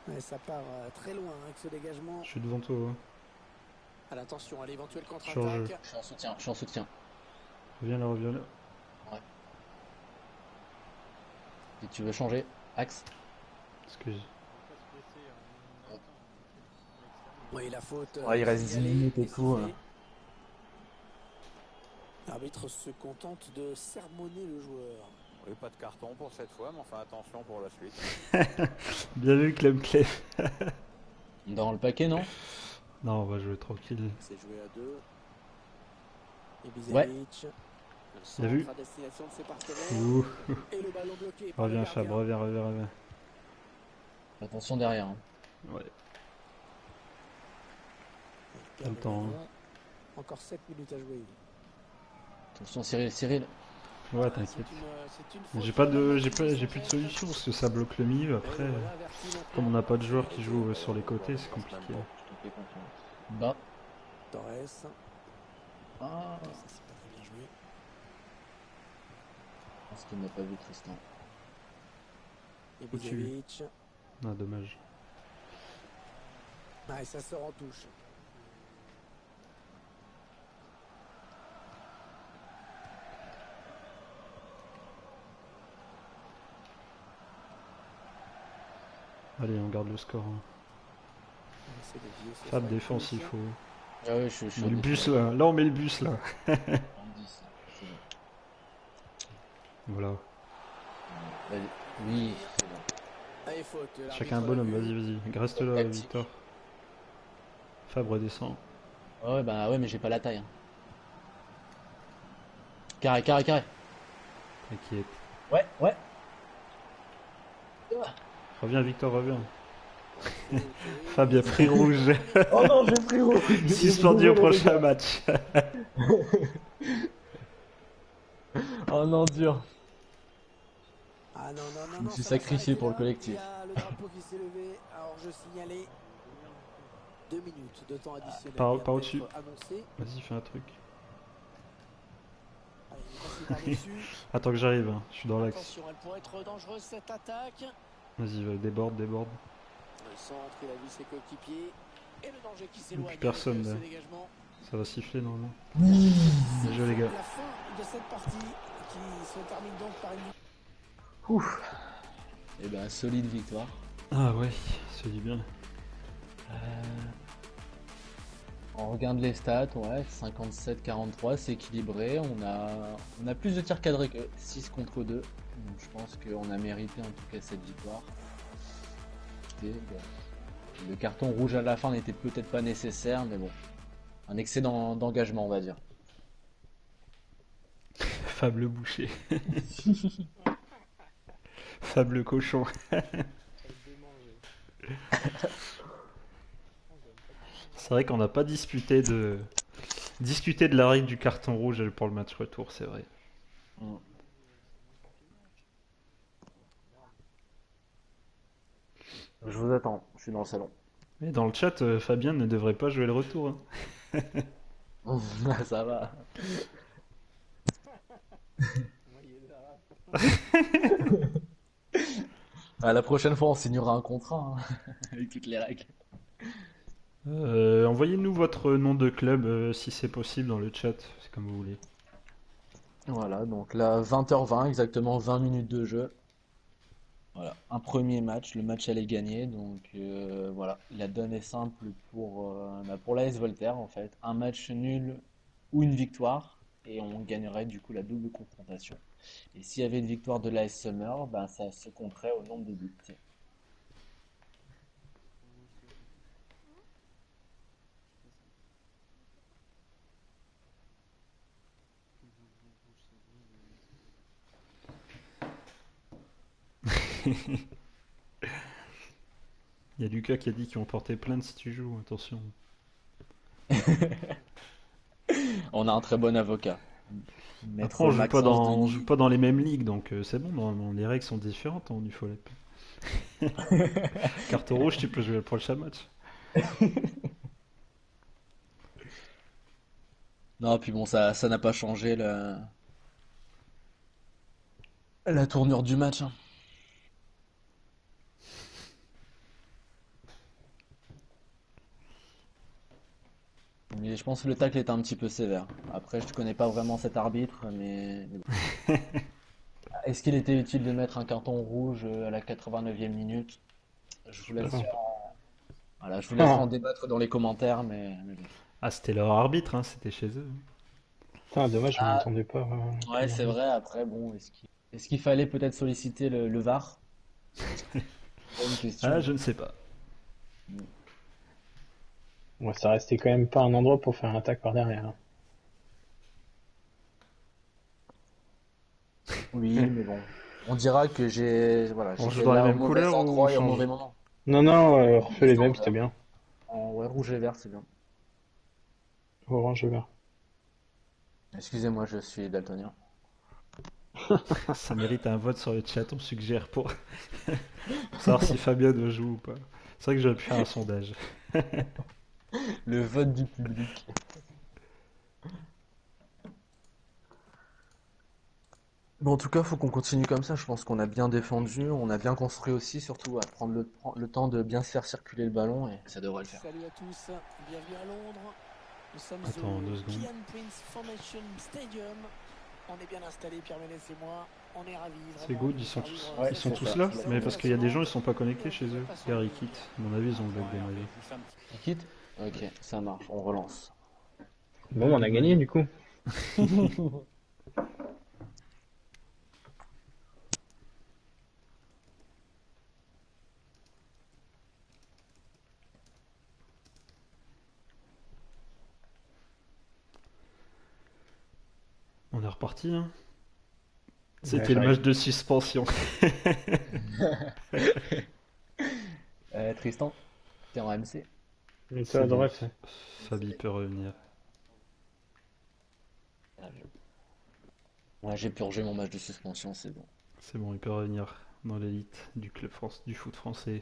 Speaker 4: Ouais, ça part très loin avec ce dégagement.
Speaker 2: Je suis devant toi. Ouais.
Speaker 4: À l'attention, à l'éventuelle
Speaker 2: Sur le
Speaker 4: contre-attaque.
Speaker 3: Je suis en soutien, je suis en soutien.
Speaker 2: Reviens là, reviens là.
Speaker 3: Si tu veux changer, axe.
Speaker 2: Excuse.
Speaker 4: Oui, la faute.
Speaker 3: Ouais, il reste 10
Speaker 4: signalée
Speaker 3: minutes et
Speaker 4: et
Speaker 3: tout,
Speaker 4: sifflée. L'arbitre se contente de sermonner le joueur.
Speaker 5: Oui, pas de carton pour cette fois, mais enfin attention pour la suite.
Speaker 2: Bien vu, Clem Clem.
Speaker 3: Dans le paquet, non?
Speaker 2: Non, on va jouer tranquille.
Speaker 4: C'est joué à deux.
Speaker 3: Ouais.
Speaker 4: Ibisevic. Le
Speaker 2: T'as
Speaker 4: centre
Speaker 2: vu
Speaker 4: à destination de ses partenaires.
Speaker 2: Ouh.
Speaker 4: Et le ballon bloqué par
Speaker 2: Reviens
Speaker 4: le
Speaker 2: Fab,
Speaker 4: gardien.
Speaker 2: reviens.
Speaker 3: Attention derrière. Hein.
Speaker 2: Ouais.
Speaker 4: Il perd
Speaker 2: le temps,
Speaker 4: ballon. Encore 7 minutes à jouer.
Speaker 3: Attention Cyril.
Speaker 2: Ouais, t'inquiète.
Speaker 4: C'est une faute
Speaker 2: J'ai pas de,
Speaker 4: sur
Speaker 2: j'ai plus de solution parce que ça bloque le milieu. Après, comme on n'a pas de joueurs qui jouent sur les côtés, c'est compliqué.
Speaker 3: Je te fais confiance. Bas.
Speaker 4: Torres.
Speaker 3: Ah.
Speaker 4: Ça, c'est pas très bien joué.
Speaker 3: Parce qu'il n'a pas vu Tristan.
Speaker 4: Ibisevic.
Speaker 2: Ah, dommage.
Speaker 4: Ah, et ça sort en touche.
Speaker 2: Allez, on garde le score, hein.
Speaker 4: On essaie de dévier, ce
Speaker 2: Fab
Speaker 4: sera une
Speaker 2: défense, il
Speaker 4: punition.
Speaker 2: faut.
Speaker 3: Ah ouais, je suis
Speaker 2: Mais le
Speaker 3: en
Speaker 2: bus
Speaker 3: défense.
Speaker 2: là, là on met le bus là.
Speaker 3: En 10, c'est bon.
Speaker 2: Voilà.
Speaker 3: Vas-y. Oui, c'est bon.
Speaker 4: Allez, faute.
Speaker 2: Chacun un
Speaker 4: l'arbitre l'a
Speaker 2: bonhomme,
Speaker 4: vu.
Speaker 2: vas-y. Reste là,
Speaker 3: Tactique.
Speaker 2: Victor. Fab redescend.
Speaker 3: Ouais, bah ouais, mais j'ai pas la taille, hein. Carré, carré, carré.
Speaker 2: T'inquiète.
Speaker 3: Ouais, ouais.
Speaker 2: Reviens, Victor, reviens.
Speaker 4: Ok.
Speaker 2: Fab a pris rouge.
Speaker 3: Oh non, j'ai pris rouge.
Speaker 2: Suspendu au prochain match.
Speaker 3: Oh non, dur.
Speaker 4: Ah non, non, non,
Speaker 3: Je me
Speaker 4: non,
Speaker 3: suis
Speaker 4: ça va
Speaker 3: sacrifié
Speaker 4: s'arrêter
Speaker 3: pour le
Speaker 4: là.
Speaker 3: collectif.
Speaker 4: Il y a le drapeau qui s'est levé. Alors je signalais 2 minutes de temps additionnel.
Speaker 2: Par
Speaker 4: vient
Speaker 2: au-dessus.
Speaker 4: d'être annoncé.
Speaker 2: Vas-y, fais un truc.
Speaker 4: Allez, il est passé par-dessus.
Speaker 2: Attends que j'arrive, hein. Je suis dans l'axe.
Speaker 4: Attention, elle pourrait être dangereuse cette attaque.
Speaker 2: Vas-y, déborde, déborde.
Speaker 4: Le centre, il a vu ses coéquipiers. Et le danger qui s'éloigne.
Speaker 2: Plus personne,
Speaker 4: avec,
Speaker 2: là.
Speaker 4: ce dégagement.
Speaker 2: Ça va siffler normalement.
Speaker 4: C'est
Speaker 2: joué, les gars.
Speaker 4: la fin de cette partie qui se termine donc par une
Speaker 3: Et ben, solide victoire.
Speaker 2: Ah ouais, ça dit bien.
Speaker 3: On regarde les stats, ouais, 57-43, c'est équilibré. On a plus de tirs cadrés que 6 contre 2. Donc je pense qu'on a mérité en tout cas cette victoire. Et, bon, le carton rouge à la fin n'était peut-être pas nécessaire, mais bon, un excès d'engagement, on va dire.
Speaker 2: Fab le boucher. Fab le cochon. C'est vrai qu'on n'a pas discuté de la règle du carton rouge pour le match retour, c'est vrai.
Speaker 3: Je vous attends, je suis dans le salon.
Speaker 2: Mais dans le chat, Fabien ne devrait pas jouer le retour, hein.
Speaker 3: Ça va. La prochaine fois, on signera un contrat hein, avec toutes les règles.
Speaker 2: Envoyez-nous votre nom de club si c'est possible dans le chat, c'est comme vous voulez.
Speaker 3: Voilà, donc là, 20h20, exactement 20 minutes de jeu. Voilà, un premier match, le match allait gagner, donc voilà, la donne est simple pour l'AS Voltaire en fait. Un match nul ou une victoire, et on gagnerait du coup la double confrontation. Et s'il y avait une victoire de l'AS Summer, ben, ça se compterait au nombre de buts.
Speaker 2: Il y a Lucas qui a dit qu'ils vont porter plainte si tu joues, attention.
Speaker 3: On a un très bon avocat.
Speaker 2: Après, on
Speaker 3: Maxence
Speaker 2: joue pas dans les mêmes ligues, donc c'est bon, normalement, les règles sont différentes en UFOLEP. Carton rouge, tu peux jouer le prochain match.
Speaker 3: Non, puis bon, ça n'a pas changé la tournure du match, hein. Mais je pense que le tacle est un petit peu sévère. Après, je ne connais pas vraiment cet arbitre, mais bon. Est-ce qu'il était utile de mettre un carton rouge à la 89e minute? Je vous laisse, voilà, je vous laisse en débattre dans les commentaires, mais bon.
Speaker 2: Ah, c'était leur arbitre, hein, c'était chez eux.
Speaker 6: Putain, dommage, je
Speaker 3: Ah,
Speaker 6: m'entendais pas.
Speaker 3: ouais, c'est vrai. Après, bon, est-ce qu'il fallait peut-être solliciter le VAR? C'est une question.
Speaker 2: Ah, je ne sais pas.
Speaker 6: Moi, ça restait quand même pas un endroit pour faire un attaque par derrière, hein.
Speaker 3: Oui, mais bon. On dira que voilà,
Speaker 2: On joue
Speaker 3: j'étais
Speaker 2: dans les
Speaker 3: là au
Speaker 2: mêmes
Speaker 3: mauvais
Speaker 2: couleurs ou on
Speaker 3: endroit et au
Speaker 2: change?
Speaker 3: mauvais moment.
Speaker 6: Non, non, refais les
Speaker 3: Sans
Speaker 6: mêmes,
Speaker 3: vert.
Speaker 6: c'était bien.
Speaker 3: Ouais, rouge et vert, c'est bien.
Speaker 6: Orange et vert.
Speaker 3: Excusez-moi, je suis daltonien.
Speaker 2: Ça mérite un vote sur le chat, on suggère pour savoir si Fabien doit jouer ou pas. C'est vrai que j'aurais pu faire un sondage.
Speaker 3: Le vote du public. Bon, en tout cas, faut qu'on continue comme ça. Je pense qu'on a bien défendu, on a bien construit aussi, surtout à prendre le temps de bien se faire circuler le ballon et ça devrait le faire.
Speaker 4: Salut à tous, bienvenue à Londres. Nous sommes
Speaker 2: Attends,
Speaker 4: au
Speaker 2: 2 secondes.
Speaker 4: Kian Prince Formation Stadium On est bien installés, Pierre Ménès et moi. On est ravis.
Speaker 2: C'est
Speaker 4: vraiment,
Speaker 2: good,
Speaker 4: de
Speaker 2: ils sont
Speaker 4: faire
Speaker 2: tous,
Speaker 4: vivre
Speaker 3: Ouais,
Speaker 2: ils
Speaker 4: ce
Speaker 2: sont
Speaker 3: c'est
Speaker 2: tous
Speaker 3: ça.
Speaker 2: là.
Speaker 4: match.
Speaker 2: Mais parce qu'il y a des gens, ils sont pas connectés chez eux. Gary quitte. À mon avis, ils ont le bug de
Speaker 5: Ouais,
Speaker 2: mon
Speaker 5: on
Speaker 2: avis.
Speaker 5: fait juste un petit
Speaker 3: Tu quittes? Ok, ça marche, on relance.
Speaker 6: Bon, on a gagné du coup.
Speaker 2: On est reparti, hein.
Speaker 6: Ouais,
Speaker 2: C'était le match de suspension.
Speaker 3: Tristan, t'es en AMC?
Speaker 6: Et toi
Speaker 2: C'est
Speaker 6: à
Speaker 2: bon,
Speaker 6: droite.
Speaker 2: Fabi peut revenir.
Speaker 3: Ouais, j'ai purgé mon match de suspension, c'est bon.
Speaker 2: C'est bon, il peut revenir dans l'élite du club France, du foot français.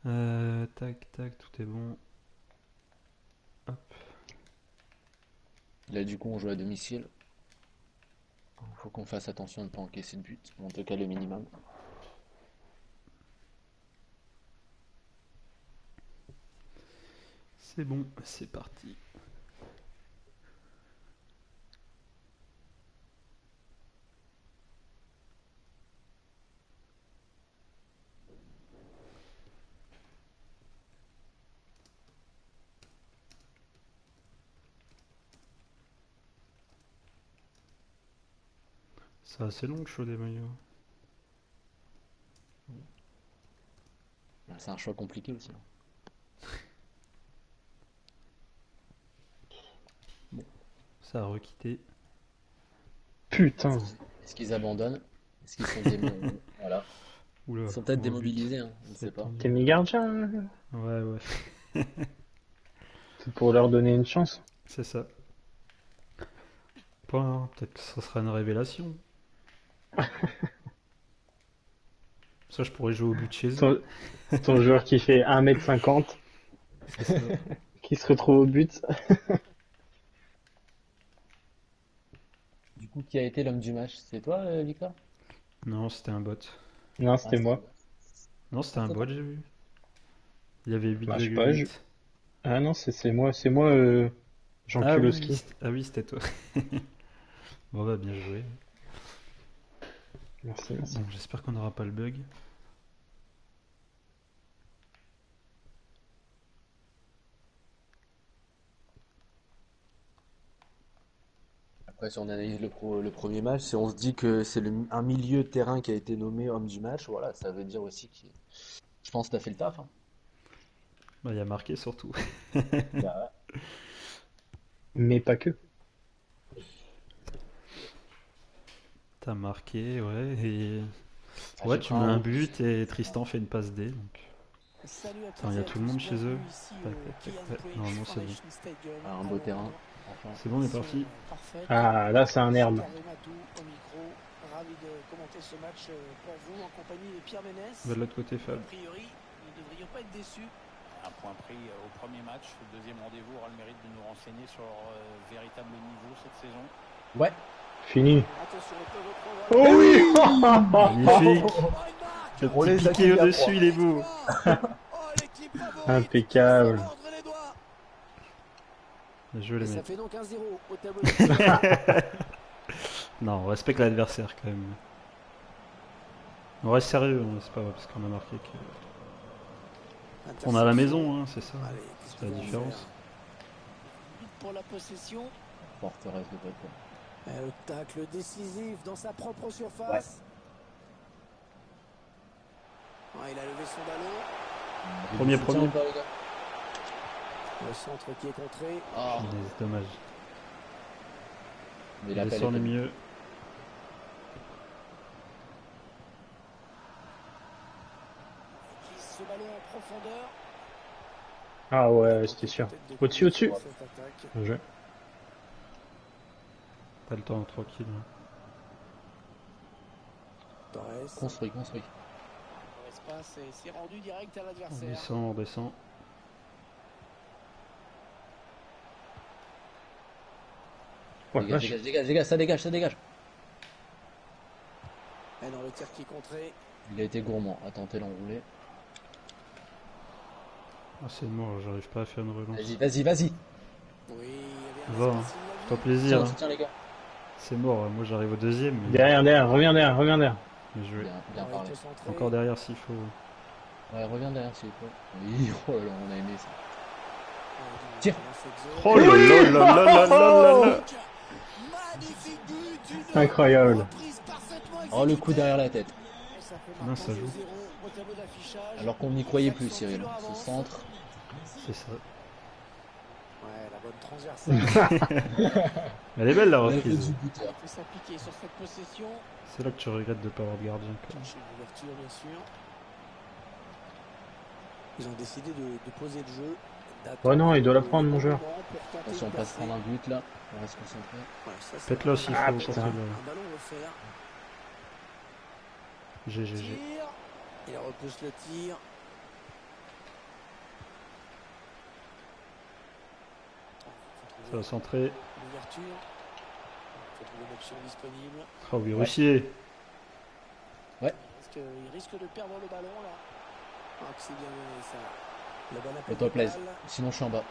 Speaker 2: Tac, tac, tout est bon. Hop.
Speaker 3: Là, du coup, on joue à domicile. Faut qu'on fasse attention de ne pas encaisser de but. En tout cas, le minimum.
Speaker 2: C'est bon, c'est parti. C'est assez long le show des maillots.
Speaker 3: C'est un choix compliqué aussi.
Speaker 2: Ça a requitté.
Speaker 6: Putain.
Speaker 3: Est-ce qu'ils abandonnent? Est-ce qu'ils sont voilà.
Speaker 2: Oula,
Speaker 3: Ils sont peut-être
Speaker 2: au but.
Speaker 3: démobilisés, hein, on ne
Speaker 2: C'est
Speaker 3: sait pas.
Speaker 2: tendu.
Speaker 6: T'es mis gardien, hein.
Speaker 2: Ouais, ouais,
Speaker 6: C'est pour leur donner une chance.
Speaker 2: c'est ça. Pas, hein, peut-être que ça sera une révélation. Ça, je pourrais jouer au but chez eux.
Speaker 6: Ton joueur qui fait 1m50,
Speaker 2: C'est ça.
Speaker 6: qui se retrouve au but.
Speaker 3: Du coup, qui a été l'homme du match? C'est toi, Victor?
Speaker 2: Non, c'était un bot.
Speaker 6: Non,
Speaker 3: Ah,
Speaker 6: c'était moi.
Speaker 2: Non, c'était un
Speaker 3: c'est
Speaker 2: bot,
Speaker 3: toi?
Speaker 2: j'ai vu. Il y avait
Speaker 6: Bah, je sais pas,
Speaker 2: 8,8.
Speaker 6: Ah non, c'est moi, Jean
Speaker 2: Ah oui,
Speaker 6: Kulowski.
Speaker 2: ah oui, c'était toi. Bon, bah, bien joué.
Speaker 6: Merci, merci.
Speaker 2: Bon, j'espère qu'on n'aura pas le bug.
Speaker 3: Après, si on analyse le premier match, si on se dit que c'est un milieu de terrain qui a été nommé homme du match, voilà, ça veut dire aussi que je pense que t'as fait le taf. Hein.
Speaker 2: Bah, il y a marqué surtout.
Speaker 3: Bah,
Speaker 6: Mais pas que.
Speaker 2: T'as marqué, ouais, et...
Speaker 3: Ah,
Speaker 2: Ouais,
Speaker 3: j'ai
Speaker 2: tu
Speaker 3: pas
Speaker 2: mets un
Speaker 3: un-
Speaker 2: but et Tristan fait une passe D, donc...
Speaker 4: Salut à
Speaker 2: Attends,
Speaker 4: toutes
Speaker 2: il y a
Speaker 4: et à
Speaker 2: tout le
Speaker 4: tous,
Speaker 2: monde chez eux.
Speaker 4: bienvenue ici
Speaker 2: Tac,
Speaker 4: au
Speaker 2: tac, tac,
Speaker 4: Kian
Speaker 2: tac.
Speaker 4: Prince
Speaker 2: Normalement, c'est bon.
Speaker 4: Foundation Stadium
Speaker 3: un
Speaker 4: à
Speaker 3: beau
Speaker 4: Londres.
Speaker 3: terrain. Enfin,
Speaker 2: C'est bon, on est parti.
Speaker 4: Parfaite.
Speaker 6: Ah, là, c'est un herbe.
Speaker 4: Carré Matou au micro, ravi de commenter ce match pour vous en compagnie de Pierre Ménès.
Speaker 2: Va de l'autre côté, Fab.
Speaker 4: A priori, nous ne devrions pas être déçus.
Speaker 5: un point pris au premier match. Le deuxième rendez-vous aura le mérite de nous renseigner sur leur véritable niveau cette saison.
Speaker 3: Ouais.
Speaker 6: Fini.
Speaker 4: Attention, on peut reprendre.
Speaker 6: Oh oui.
Speaker 2: Magnifique.
Speaker 4: Oh, il marque.
Speaker 2: Le
Speaker 3: On les
Speaker 2: petit
Speaker 3: a
Speaker 2: piqué
Speaker 3: kiffés à
Speaker 2: au-dessus,
Speaker 3: froid.
Speaker 2: il est beau.
Speaker 4: Oh, l'équipe favorite.
Speaker 6: Impeccable.
Speaker 4: qui se mordre les doigts.
Speaker 2: Je les
Speaker 4: Et ça
Speaker 2: mets.
Speaker 4: fait donc 1-0 au tableau. de
Speaker 2: Non, on respecte l'adversaire quand même. On reste sérieux, hein, c'est pas parce qu'on a marqué que... On a la maison, hein, c'est ça.
Speaker 4: Allez, qu'est-ce
Speaker 2: C'est la
Speaker 4: qu'ils vont
Speaker 2: différence.
Speaker 4: faire? Vite pour la possession.
Speaker 3: Forteresse de Poitou.
Speaker 4: Le tacle décisif dans sa propre surface. Ouais, il a levé son ballon.
Speaker 2: Premier.
Speaker 3: Soutien ou pas, les gars?
Speaker 4: Le centre qui est contré.
Speaker 3: Ah,
Speaker 2: C'est dommage.
Speaker 3: mais
Speaker 2: Il
Speaker 3: l'appel
Speaker 2: descend
Speaker 3: est
Speaker 2: les
Speaker 3: pas-
Speaker 2: mieux.
Speaker 4: Il glisse ce ballon en profondeur.
Speaker 6: Ah ouais, c'était sûr. Au-dessus, au-dessus.
Speaker 4: Cette attaque.
Speaker 6: Bien joué.
Speaker 2: Pas le temps, tranquille. Hein.
Speaker 4: Torres.
Speaker 3: Construit.
Speaker 4: Dans l'espace et c'est rendu direct à
Speaker 2: On
Speaker 4: l'adversaire.
Speaker 2: descend, on descend.
Speaker 6: Ouais,
Speaker 3: Dégage,
Speaker 6: vache.
Speaker 3: dégage, ça dégage.
Speaker 4: Et dans le tir qui est contré.
Speaker 3: Il a été gourmand, a tenté l'enroulé.
Speaker 2: Ah, c'est mort, j'arrive pas à faire une relance.
Speaker 3: Vas-y.
Speaker 4: Oui, il y avait un
Speaker 2: Va,
Speaker 4: espace, il l'a
Speaker 2: Fais-toi plaisir.
Speaker 3: Tiens,
Speaker 2: Hein.
Speaker 3: soutien les gars.
Speaker 2: C'est mort, moi j'arrive au deuxième. Mais...
Speaker 6: Derrière, reviens derrière, reviens derrière.
Speaker 2: mais je vais
Speaker 3: Bien parlé.
Speaker 2: encore derrière s'il faut.
Speaker 3: Ouais, reviens derrière s'il faut. Oui, oh là là, on a aimé ça.
Speaker 4: Tire.
Speaker 2: Oh là là là là là là là.
Speaker 4: Magnifique but, une
Speaker 6: Incroyable.
Speaker 4: reprise parfaitement
Speaker 3: Oh, le coup derrière la tête.
Speaker 4: Et ça fait
Speaker 2: Non, ça
Speaker 4: maintenant
Speaker 2: joue.
Speaker 4: 2-0 au tableau d'affichage.
Speaker 3: Alors qu'on n'y croyait plus, Cyril. Ce centre.
Speaker 2: C'est ça.
Speaker 4: Ouais, la bonne transversale.
Speaker 2: Elle est belle la
Speaker 3: On a fait
Speaker 2: reprise.
Speaker 3: du buteur.
Speaker 4: Il faut s'appliquer sur cette possession.
Speaker 2: C'est là que tu regrettes de ne pas avoir de gardien. Quoi.
Speaker 4: Chercher une ouverture, bien sûr. Ils ont décidé de poser le jeu.
Speaker 6: Oh non, il doit la prendre, mon joueur.
Speaker 3: Attention, on passe prendre un but là. On reste concentré.
Speaker 2: Pète-la s'il
Speaker 6: Ah,
Speaker 2: faut.
Speaker 6: putain.
Speaker 2: Quand
Speaker 4: Un ballon offert.
Speaker 2: GGG.
Speaker 4: Tir. Il repousse le tir.
Speaker 2: Ça va centrer.
Speaker 4: L'ouverture. Il faut trouver une option disponible.
Speaker 2: Ah oui, Russier.
Speaker 4: Il risque de perdre le ballon là. Ah, que c'est bien donné ça. Le bon appel
Speaker 3: Fais-toi
Speaker 4: de
Speaker 3: plaisir.
Speaker 4: balle.
Speaker 3: Sinon, je suis en bas.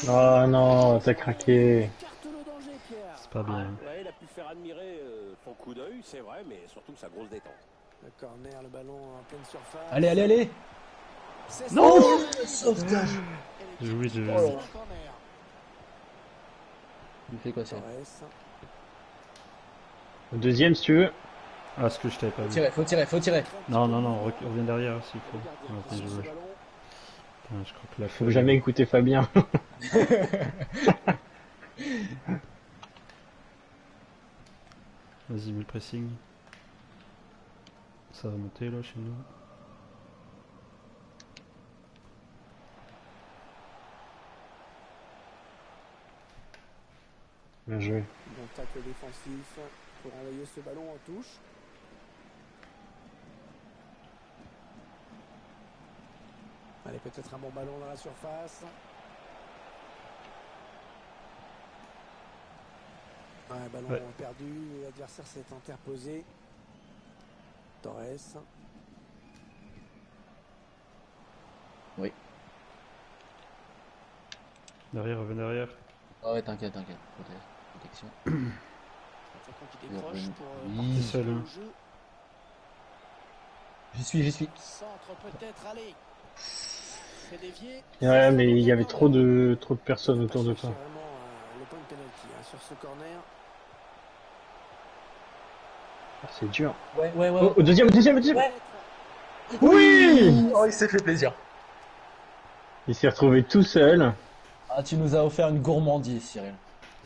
Speaker 6: Oh non, t'as craqué.
Speaker 4: Carte le danger, Pierre.
Speaker 2: C'est pas bien.
Speaker 7: Ouais, il a pu faire admirer son coup d'œil, c'est vrai, mais surtout sa grosse détente.
Speaker 4: Le corner, le ballon en pleine surface.
Speaker 3: Allez, allez, allez.
Speaker 4: C'est
Speaker 2: Non.
Speaker 4: ça.
Speaker 3: Sauvetage.
Speaker 2: Oui, je...
Speaker 4: C'est un corner.
Speaker 3: Il fait quoi, Cyril?
Speaker 4: Torres.
Speaker 6: Au deuxième, si tu veux.
Speaker 2: Ah, ce que je t'avais pas vu.
Speaker 3: Faut tirer, faut tirer.
Speaker 2: Non, non, non, reviens derrière s'il faut.
Speaker 4: Regardez,
Speaker 2: Ouais,
Speaker 4: sur
Speaker 2: je
Speaker 4: ce
Speaker 2: vois.
Speaker 4: ballon.
Speaker 2: Putain, je crois que la
Speaker 6: Faut
Speaker 2: feuille-
Speaker 6: jamais écouter Fabien.
Speaker 2: Vas-y, mets le pressing. Ça va monter là chez nous.
Speaker 6: Bien joué.
Speaker 4: Bon tacle défensif pour envoyer ce ballon en touche. Allez, peut-être un bon ballon dans la surface. Ouais, ballon
Speaker 2: Ouais.
Speaker 4: perdu, l'adversaire s'est interposé. Torres.
Speaker 2: Derrière, reviens derrière.
Speaker 3: Ah ouais, t'inquiète. Protection.
Speaker 4: Attaquant qui décroche
Speaker 3: Oui.
Speaker 4: pour
Speaker 3: Oui.
Speaker 4: participer
Speaker 2: Seul, hein.
Speaker 4: au jeu.
Speaker 3: J'y suis.
Speaker 4: Centre peut-être, allez. C'est dévié.
Speaker 6: Ouais, mais il y avait trop de personnes autour de
Speaker 4: Chercher
Speaker 6: toi.
Speaker 4: vraiment le point de penalty sur ce corner.
Speaker 6: Ah, c'est dur.
Speaker 3: Ouais.
Speaker 6: Oh, au deuxième.
Speaker 3: Ouais.
Speaker 6: Oui!
Speaker 3: Oh, il s'est fait plaisir.
Speaker 6: Il s'est retrouvé tout seul,
Speaker 3: Ah, tu nous as offert une gourmandise, Cyril.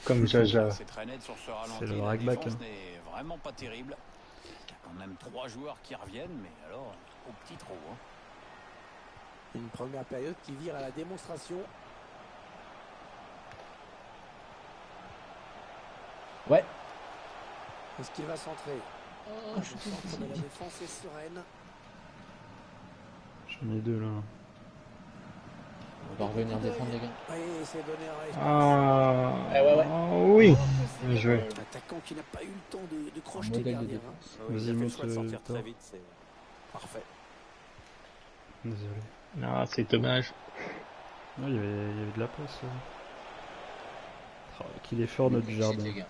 Speaker 6: comme Jaja.
Speaker 5: C'est très net sur ce ralenti.
Speaker 2: C'est le
Speaker 5: La
Speaker 2: rackback,
Speaker 5: défense
Speaker 2: hein.
Speaker 5: n'est vraiment pas terrible. Il y a quand même 3 joueurs qui reviennent, mais alors au petit trou. Hein.
Speaker 4: Une première période qui vire à la démonstration.
Speaker 3: Ouais.
Speaker 4: Est-ce qu'il va centrer? Le centre de la défense est sereine.
Speaker 2: J'en ai deux là.
Speaker 3: On va revenir défendre, les gars.
Speaker 4: Oui, c'est donné en espace.
Speaker 6: Ah,
Speaker 3: Ouais.
Speaker 6: oui.
Speaker 4: Oh, que
Speaker 6: Bien
Speaker 4: c'est
Speaker 6: joué.
Speaker 4: bon. L'attaquant qui n'a pas eu le temps de crocheter
Speaker 3: Modèle
Speaker 4: le
Speaker 3: de
Speaker 4: gardien.
Speaker 3: défense.
Speaker 7: Oui, il a
Speaker 2: Vas-y,
Speaker 7: fait le
Speaker 2: monte
Speaker 7: choix de sortir
Speaker 2: Thor.
Speaker 7: très vite, c'est parfait.
Speaker 2: Désolé.
Speaker 6: Ah, c'est dommage.
Speaker 2: Non, il y avait de la place. Là. Oh, qu'il est fort notre
Speaker 3: Réussite,
Speaker 2: jardin.
Speaker 3: les gars.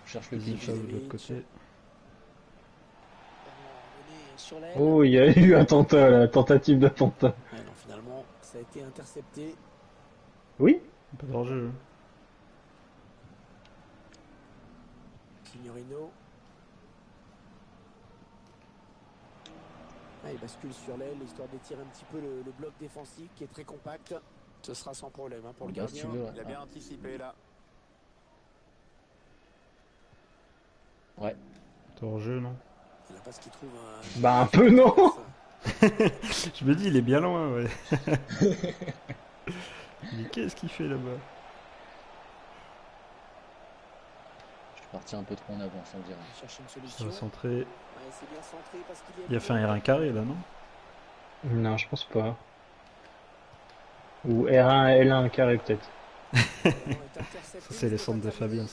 Speaker 3: On cherche le
Speaker 2: Vas-y,
Speaker 3: pitch.
Speaker 2: Fab, de l'autre côté.
Speaker 4: Ballon mené sur l'aile.
Speaker 6: Oh, il y a eu attentat, là, tentative d'attentat.
Speaker 4: Ouais, non, finalement, ça a été intercepté.
Speaker 6: Oui?
Speaker 2: Pas d'enjeu.
Speaker 4: Signorino. Ah, il bascule sur l'aile, histoire d'étirer un petit peu le bloc défensif qui est très compact. Ce sera sans problème pour le
Speaker 3: Regarde si
Speaker 4: gardien.
Speaker 3: tu veux. Ouais.
Speaker 7: Il a bien anticipé là.
Speaker 3: Ouais.
Speaker 2: T'es en jeu, non?
Speaker 4: Il a pas ce qu'il trouve.
Speaker 6: Bah, un peu, non?
Speaker 2: Je me dis, il est bien loin, ouais. Mais qu'est-ce qu'il fait là-bas?
Speaker 3: Je suis parti un peu trop en avance, on dirait.
Speaker 4: Il cherche une
Speaker 2: Ça
Speaker 4: solution.
Speaker 2: va centrer.
Speaker 4: Ouais, c'est bien centré parce qu'il y
Speaker 2: Il a fait un R1 carré là, non?
Speaker 6: Non, je pense pas. Ou R1, L1 carré, peut-être.
Speaker 2: Ça, c'est les centres de Fabien.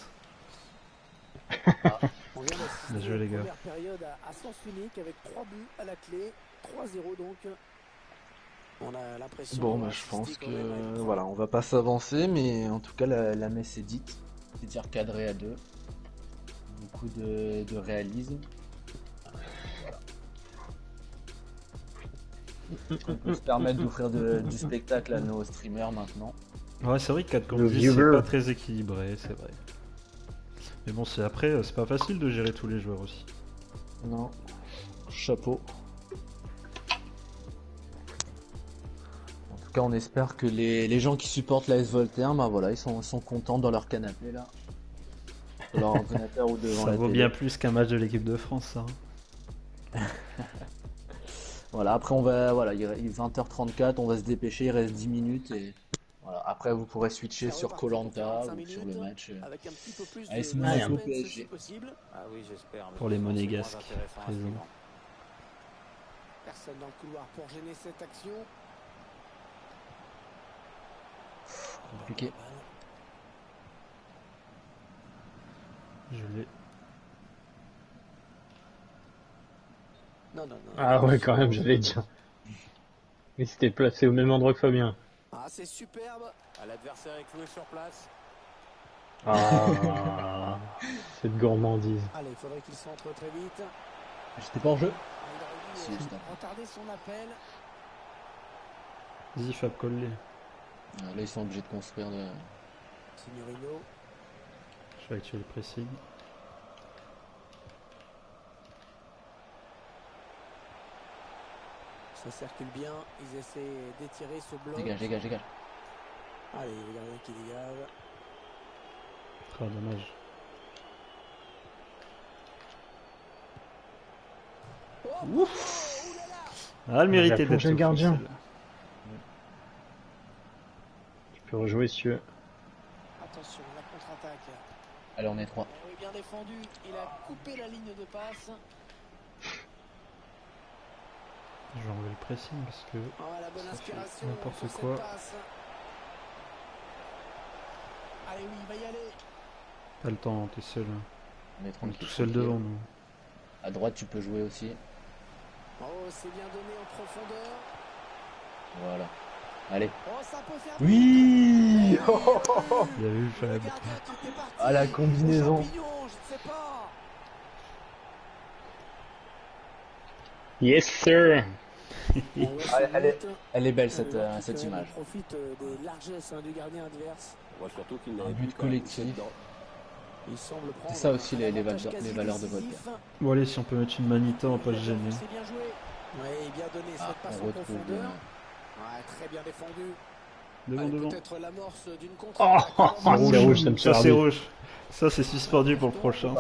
Speaker 4: On vient d'assister
Speaker 2: Bien joué,
Speaker 4: à
Speaker 2: les
Speaker 4: une
Speaker 2: gars.
Speaker 4: première période à sens unique avec 3 buts à la clé. 3-0 donc. On a l'impression.
Speaker 3: Bon, bah, je pense que voilà, on va pas s'avancer, mais en tout cas, la messe est dite. Petit tir cadré à 2. Beaucoup de réalisme. On peut se permettre d'offrir du spectacle à nos streamers maintenant.
Speaker 2: Ouais, c'est vrai que 4 contre
Speaker 6: Le
Speaker 2: 10, c'est
Speaker 6: viewer.
Speaker 2: pas très équilibré, c'est vrai. Mais bon, c'est après, c'est pas facile de gérer tous les joueurs aussi.
Speaker 3: Non. Chapeau. En tout cas, on espère que les gens qui supportent l'AS Voltaire, bah voilà, ils sont contents dans leur canapé là. Sur leur ordinateur ou devant
Speaker 2: Ça
Speaker 3: la
Speaker 2: vaut
Speaker 3: télé.
Speaker 2: bien plus qu'un match de l'équipe de France, ça.
Speaker 3: Voilà, après on va, voilà, il est 20h34, on va se dépêcher, il reste 10 minutes et voilà. Après vous pourrez switcher sur koh ou sur le match.
Speaker 4: Avec un petit peu plus
Speaker 3: AS
Speaker 4: de
Speaker 3: Monaco
Speaker 4: suspense,
Speaker 3: PSG.
Speaker 4: si possible.
Speaker 7: Ah oui, j'espère. mais
Speaker 2: Pour les
Speaker 7: c'est moins
Speaker 2: monégasques
Speaker 7: intéressant à
Speaker 2: présents.
Speaker 7: suivre.
Speaker 4: Personne dans le couloir pour gêner cette action.
Speaker 3: Compliqué.
Speaker 2: Je l'ai.
Speaker 4: Non, non, non.
Speaker 6: Ah ouais, quand même, j'allais dire. Mais c'était placé au même endroit que Fabien.
Speaker 4: Ah, c'est superbe.
Speaker 7: Ah, l'adversaire est cloué sur place.
Speaker 6: Ah, cette gourmandise.
Speaker 4: Allez, il faudrait qu'il centre très vite.
Speaker 3: J'étais pas en jeu.
Speaker 4: Ah, il aurait dû
Speaker 3: Si, juste après.
Speaker 4: retarder son appel.
Speaker 2: Vas-y, Fab, colle-les.
Speaker 3: Là ils sont obligés de construire de...
Speaker 4: Signorino.
Speaker 2: Je vais actuer le pressing.
Speaker 4: Ça circule bien. Ils essaient d'étirer ce bloc.
Speaker 3: Dégage.
Speaker 4: Allez, le gardien qui dégage.
Speaker 2: Ah, dommage. Ah, elle méritait
Speaker 6: La plongée
Speaker 2: d'être
Speaker 6: de gardien.
Speaker 2: offensif, celle-là.
Speaker 6: Tu peux rejouer si tu veux.
Speaker 4: Attention, la contre-attaque.
Speaker 3: Allez, on est 3.
Speaker 4: Oui, bien défendu. Il a coupé la ligne de passe.
Speaker 2: Je vais enlever le pressing parce que
Speaker 4: Ah, la bonne
Speaker 2: ça
Speaker 4: inspiration.
Speaker 2: fait n'importe
Speaker 4: sur cette
Speaker 2: quoi.
Speaker 4: passe. Allez, oui, il va y aller.
Speaker 2: Pas le temps, t'es seul.
Speaker 3: On est
Speaker 2: On est
Speaker 3: tranquille.
Speaker 2: tout seul
Speaker 3: tranquille.
Speaker 2: devant nous.
Speaker 3: À droite, tu peux jouer aussi.
Speaker 4: Oh, c'est bien donné en profondeur.
Speaker 3: Voilà. Allez.
Speaker 4: Oh, ça peut faire.
Speaker 3: Oui.
Speaker 2: Il a vu
Speaker 4: Le
Speaker 2: Fab.
Speaker 4: gardien qui était parti.
Speaker 3: Ah, la combinaison.
Speaker 4: Au champignon, je ne sais pas.
Speaker 6: Yes, sir.
Speaker 3: Elle est belle cette image.
Speaker 4: Il profite des largesses des gardiens adverses.
Speaker 7: On voit surtout qu'il
Speaker 3: Un
Speaker 7: n'avait
Speaker 3: but
Speaker 7: plus quand même
Speaker 3: collectif.
Speaker 7: touché dedans.
Speaker 4: Il semble prendre
Speaker 3: C'est ça aussi,
Speaker 4: un
Speaker 3: les
Speaker 4: avantage
Speaker 3: valeurs-
Speaker 4: quasi
Speaker 3: les valeurs de
Speaker 4: décisif.
Speaker 3: Voltaire.
Speaker 2: Bon, allez, si on peut mettre une manita, on va pas se gêner.
Speaker 4: C'est bien joué. Oui, bien donné
Speaker 3: Ah,
Speaker 4: cette passe
Speaker 3: on
Speaker 4: en
Speaker 3: retrouve.
Speaker 4: profondeur. Ouais, très bien défendu.
Speaker 2: Devant,
Speaker 4: Allez,
Speaker 2: devant.
Speaker 4: peut-être l'amorce d'une
Speaker 6: Oh,
Speaker 4: contre-attaque.
Speaker 6: c'est rouge, ça me fait
Speaker 2: Ça, c'est
Speaker 6: ravir.
Speaker 2: rouge. Ça, c'est suspendu pour le prochain.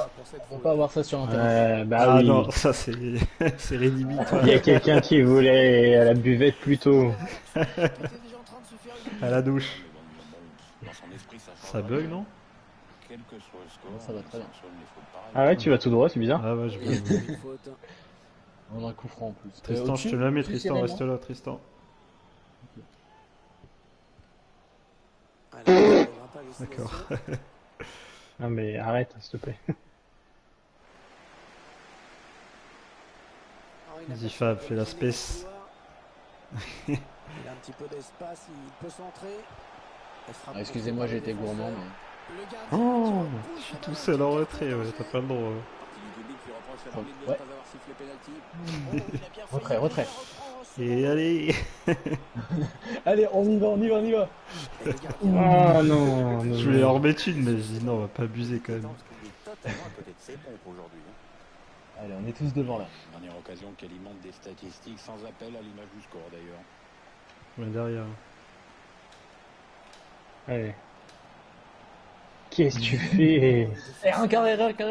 Speaker 3: On peut avoir ça sur internet.
Speaker 6: Bah
Speaker 2: Ah
Speaker 6: oui.
Speaker 2: non, ça, c'est c'est rédhibitoire.
Speaker 6: Il y a quelqu'un qui voulait à la buvette plus tôt.
Speaker 2: À la douche.
Speaker 5: Dans son esprit,
Speaker 2: Ça bug, non?
Speaker 5: Quel que soit le score,
Speaker 3: Non, ça va très bien.
Speaker 5: sanctionne les fautes pareilles.
Speaker 6: Ah ouais, tu vas tout droit, c'est bizarre.
Speaker 2: Ah ouais, je
Speaker 4: Il y a
Speaker 2: vais.
Speaker 4: une faute.
Speaker 3: On a un coup franc en plus.
Speaker 2: Tristan, je te la mets, Tristan, reste là, Tristan.
Speaker 4: Allez, il n'arrivera pas à destination.
Speaker 2: D'accord.
Speaker 6: Non mais arrête, s'il te plaît.
Speaker 4: Ah, il n'a
Speaker 2: Vas-y,
Speaker 4: pas
Speaker 2: Fab,
Speaker 4: su
Speaker 2: fais la
Speaker 4: dominer
Speaker 2: space.
Speaker 4: le couloir. Il a un petit peu d'espace, il peut centrer. Elle frappe
Speaker 3: Ah, excusez-moi, j'ai été
Speaker 4: contre le
Speaker 3: gourmand.
Speaker 4: défenseur.
Speaker 3: Mais...
Speaker 4: Le gardien
Speaker 2: Oh,
Speaker 4: qui
Speaker 2: je
Speaker 4: repousse
Speaker 2: suis
Speaker 4: la
Speaker 2: tout
Speaker 4: balle
Speaker 2: seul en
Speaker 4: qui
Speaker 2: retrait,
Speaker 4: est
Speaker 2: ouais, t'as pas le droit.
Speaker 7: Partie du public qui reproche à
Speaker 3: Ouais.
Speaker 7: l'arbitre de ne pas avoir sifflé pénalty.
Speaker 4: Oh, il a bien fait,
Speaker 3: Retrait,
Speaker 4: il
Speaker 3: retrait.
Speaker 4: reprend ce
Speaker 2: Et
Speaker 4: ballon.
Speaker 2: allez.
Speaker 3: Allez, on y va.
Speaker 4: Et le gardien,
Speaker 6: Oh non, non,
Speaker 2: Je voulais en
Speaker 6: non.
Speaker 2: remettre une, mais je dis non, on va pas abuser quand même.
Speaker 7: Il est totalement à côté de ses pompes aujourd'hui.
Speaker 3: Allez, on est tous devant là.
Speaker 5: Dernière occasion qui alimente des statistiques sans appel à l'image du score d'ailleurs.
Speaker 2: Je viens derrière.
Speaker 6: Allez. Qu'est-ce que tu fais?
Speaker 3: Et un carré.
Speaker 7: Non, je crois que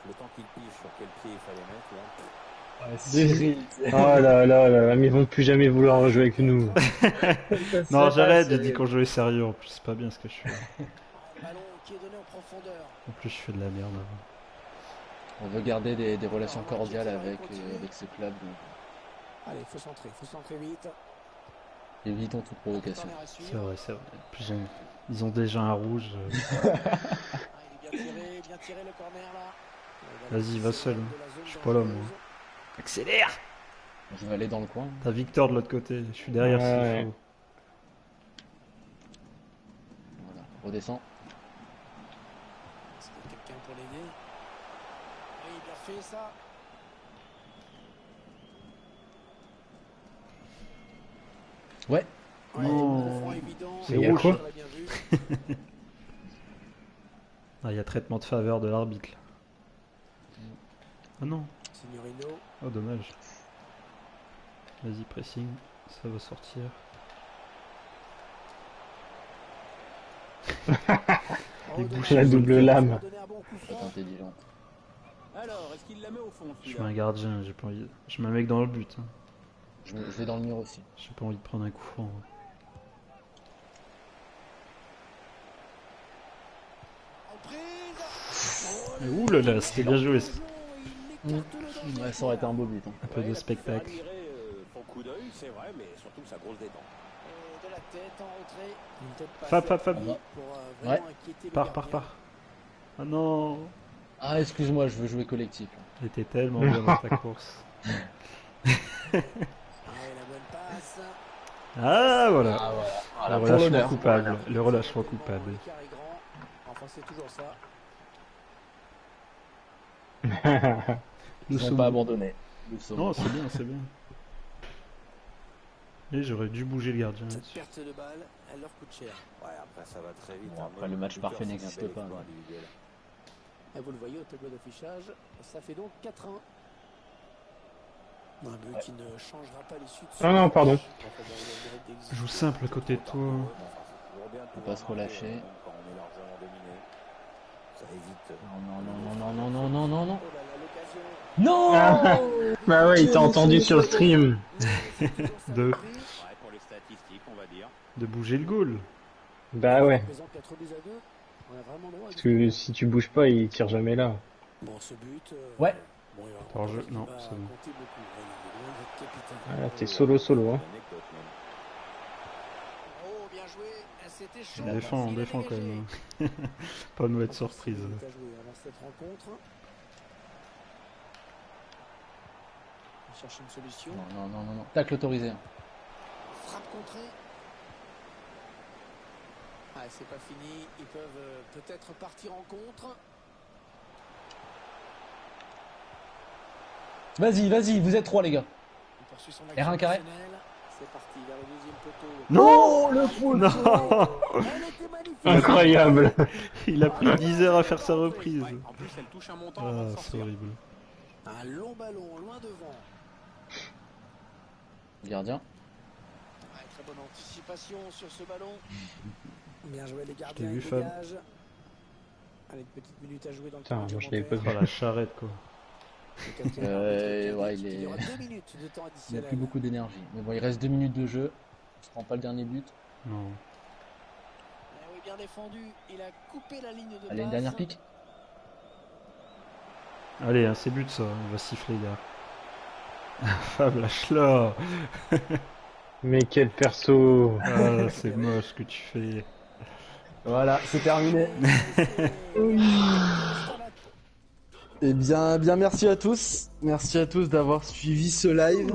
Speaker 7: le temps qu'il pige sur quel pied il fallait mettre là.
Speaker 3: Cyril.
Speaker 6: Oh là là là, mais ils vont plus jamais vouloir rejouer avec nous.
Speaker 2: Non, j'arrête, j'ai dit qu'on jouait sérieux. En plus, c'est pas bien ce que je fais.
Speaker 4: ballon qui est donné en profondeur.
Speaker 2: En plus, je fais de la merde.
Speaker 3: On veut garder des relations cordiales avec ce club. Donc
Speaker 4: Allez, il faut centrer vite.
Speaker 3: évitons toute provocation.
Speaker 4: Corner à suivre.
Speaker 2: C'est vrai, c'est vrai. Puis ils ont déjà un rouge.
Speaker 4: Ah, il est bien tiré le corner là.
Speaker 2: Vas-y, va seul. Je suis pas là, moi. Accélère.
Speaker 3: Je vais aller dans le coin.
Speaker 2: T'as Victor de l'autre côté, je suis derrière
Speaker 6: Ouais.
Speaker 2: s'il faut.
Speaker 3: Voilà, redescend.
Speaker 4: Est-ce qu'il y a quelqu'un pour l'aider? Oui, bien fait ça.
Speaker 3: Ouais.
Speaker 4: Ouais,
Speaker 2: Non.
Speaker 4: coup franc évident.
Speaker 2: C'est
Speaker 6: rouge.
Speaker 4: On l'a bien vu.
Speaker 2: Ah, il y a traitement de faveur de l'arbitre. Là. Ah non,
Speaker 4: Signorino.
Speaker 2: oh dommage. Vas-y, pressing, ça va sortir.
Speaker 4: Oh,
Speaker 2: bouches,
Speaker 6: la double lame.
Speaker 4: Donner un bon coup
Speaker 3: C'est
Speaker 4: franc.
Speaker 3: intelligent.
Speaker 7: Alors, est-ce qu'il la met au fond
Speaker 2: Je suis
Speaker 7: celui-là
Speaker 2: un gardien, j'ai pas envie. Je mets un mec dans le but. Hein.
Speaker 3: Je vais dans le mur aussi.
Speaker 2: J'ai pas envie de prendre un coup franc. Hein.
Speaker 4: Reprise. Oh,
Speaker 2: Ouh là là, c'était bien joué. Ça.
Speaker 4: il écarte le danger.
Speaker 3: Ouais, ça aurait été un beau but. Hein.
Speaker 2: Un peu de spectacle.
Speaker 7: Son coup d'œil, c'est vrai, mais surtout sa grosse détente.
Speaker 4: Et de la tête en retrait. Une tête pas
Speaker 2: Fab,
Speaker 4: assez
Speaker 2: Fab.
Speaker 4: pour, vraiment
Speaker 3: Ouais.
Speaker 4: inquiéter le
Speaker 2: Pars,
Speaker 4: gardien.
Speaker 2: pars. Ah non,
Speaker 3: Ah, excuse-moi, je veux jouer collectif. Là.
Speaker 2: il était tellement bien dans ta course.
Speaker 4: Ah, et la bonne passe.
Speaker 2: Ah voilà.
Speaker 3: Ah, voilà.
Speaker 2: Le
Speaker 3: Voilà, pour
Speaker 2: relâchement
Speaker 3: l'honneur.
Speaker 2: coupable. Le relâchement coupable.
Speaker 4: L'écart est grand. Enfin, c'est toujours ça.
Speaker 3: Ils n'ont pas abandonné. Nous sommes-
Speaker 2: Non, c'est bien, c'est bien. Et j'aurais dû bouger le gardien
Speaker 4: Cette
Speaker 2: là-dessus.
Speaker 4: perte de balle, elle leur coûte cher.
Speaker 7: Ouais, après ça va très vite.
Speaker 3: Bon,
Speaker 7: hein.
Speaker 3: après,
Speaker 7: Même
Speaker 3: le match
Speaker 7: Luther,
Speaker 3: parfait
Speaker 7: c'est un
Speaker 3: n'existe
Speaker 7: bel
Speaker 3: pas,
Speaker 7: exploit
Speaker 3: mais-
Speaker 7: individuel.
Speaker 4: Et vous le voyez au tableau d'affichage, ça fait donc 4-1. Un but qui ne changera pas l'issue de ce
Speaker 6: Ah non,
Speaker 4: match.
Speaker 6: pardon.
Speaker 2: Joue simple à côté de toi.
Speaker 3: Faut pas se relâcher.
Speaker 7: Quand on est largement dominé, ça évite.
Speaker 3: Non, non, non, non, non, non, non, non.
Speaker 4: Oh là là, l'occasion.
Speaker 3: Non
Speaker 6: Ah, bah ouais, il t'a entendu sur le stream.
Speaker 2: De-
Speaker 7: Ouais, pour les statistiques, on va dire.
Speaker 2: De bouger le goal.
Speaker 6: Bah ouais.
Speaker 4: Présent 4 buts à 2. On a vraiment droit à
Speaker 6: Parce que si tu bouges pas, il tire jamais là.
Speaker 4: Bon, ce but.
Speaker 3: Ouais.
Speaker 4: Bon, il va
Speaker 2: Hors jeu,
Speaker 4: il
Speaker 2: non,
Speaker 4: va
Speaker 2: c'est bon.
Speaker 4: compter beaucoup. Il est loin d'être capitaine.
Speaker 6: Ah, là, t'es solo solo. Hein.
Speaker 7: Anecdote même.
Speaker 4: Oh, bien joué. C'était chaud.
Speaker 2: On défend, on
Speaker 4: Il a
Speaker 2: défend quand
Speaker 4: dégagé.
Speaker 2: même. hein. Pas de mauvaise surprise.
Speaker 4: Il est à jouer avant cette rencontre. Il cherche une solution.
Speaker 3: Non, non, non, non, non. Tacle autorisé. Hein.
Speaker 4: Frappe contrée. Ah, c'est pas fini. Ils peuvent peut-être partir en contre.
Speaker 3: Vas-y, vas-y, vous êtes trois, les gars.
Speaker 4: Il poursuit son
Speaker 3: R1
Speaker 4: action
Speaker 3: carré.
Speaker 4: personnelle. C'est parti vers le deuxième poteau.
Speaker 2: Non,
Speaker 3: le poteau.
Speaker 2: Non.
Speaker 4: Elle était magnifique.
Speaker 6: Incroyable.
Speaker 2: Il a pris 10 heures à faire sa reprise.
Speaker 5: Ouais, en plus, elle touche un montant avant de
Speaker 2: Ah, c'est
Speaker 5: sortir.
Speaker 2: horrible.
Speaker 4: Un long ballon, loin devant.
Speaker 3: Gardien.
Speaker 4: Ouais, très bonne anticipation sur ce ballon. Bien joué les
Speaker 2: t'ai
Speaker 4: gardiens,
Speaker 2: vu,
Speaker 4: ils
Speaker 2: Fab.
Speaker 4: dégagent. Allez, une petite minute à jouer dans le
Speaker 6: Putain,
Speaker 4: temps
Speaker 6: moi, je l'avais pas
Speaker 4: réglementaire.
Speaker 2: Oh la charrette quoi.
Speaker 4: Le quatrième
Speaker 3: Ouais,
Speaker 4: arbitre qui
Speaker 3: il
Speaker 4: indique qu'il y
Speaker 3: est-
Speaker 4: aura 2 minutes de temps
Speaker 3: Il n'a
Speaker 4: additionnel.
Speaker 3: plus beaucoup d'énergie. Mais bon, il reste 2 minutes de jeu. Il se prend pas le dernier but.
Speaker 2: Non.
Speaker 4: Eh oui, bien défendu. Il a coupé la ligne de
Speaker 3: Allez, une
Speaker 4: passe.
Speaker 3: dernière pique.
Speaker 2: Allez, hein, c'est but ça, on va siffler gars. Fab, lâche-la.
Speaker 6: Mais quel perso.
Speaker 2: Ah, c'est moche ce que tu fais.
Speaker 3: Voilà, c'est terminé. Eh bien, merci à tous. Merci à tous d'avoir suivi ce live.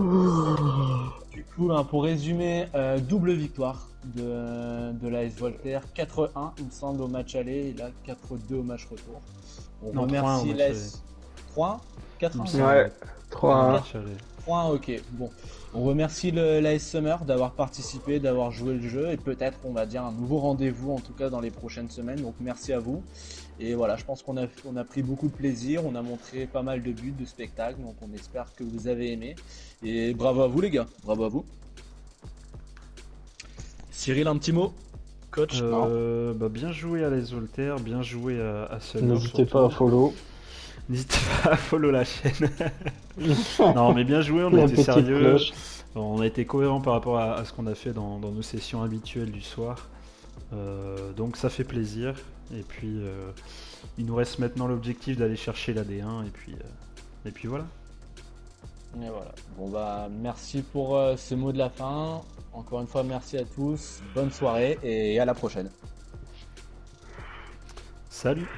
Speaker 3: Du coup, hein, pour résumer, double victoire de l'AS Voltaire. 4-1, il me semble, au match aller. Et là, 4-2 au match retour. On
Speaker 2: Non, 3-1 au
Speaker 3: remercie
Speaker 2: match
Speaker 3: l'AS. 3 4-1
Speaker 6: Ouais. 3-1.
Speaker 2: Match aller.
Speaker 3: 3-1, ok. Bon. On remercie l'AS Summer d'avoir participé, d'avoir joué le jeu. Et peut-être, on va dire, un nouveau rendez-vous, en tout cas, dans les prochaines semaines. Donc, merci à vous. Et voilà, je pense qu'on a pris beaucoup de plaisir, on a montré pas mal de buts, de spectacles, donc on espère que vous avez aimé. Et bravo à vous les gars, bravo à vous. Cyril, un petit mot coach? Non.
Speaker 2: Bah, bien joué à les Voltaire, bien joué à Summer.
Speaker 6: N'hésitez
Speaker 2: surtout.
Speaker 6: pas à follow.
Speaker 2: N'hésitez pas à follow la chaîne. Non, mais bien joué, on a
Speaker 6: La
Speaker 2: été
Speaker 6: petite
Speaker 2: sérieux.
Speaker 6: cloche.
Speaker 2: On a été cohérent par rapport à ce qu'on a fait dans nos sessions habituelles du soir. Donc ça fait plaisir. Et puis il nous reste maintenant l'objectif d'aller chercher la D1 et puis voilà.
Speaker 3: Et voilà. Bon bah merci pour ce mot de la fin. Encore une fois merci à tous. Bonne soirée et à la prochaine.
Speaker 2: Salut.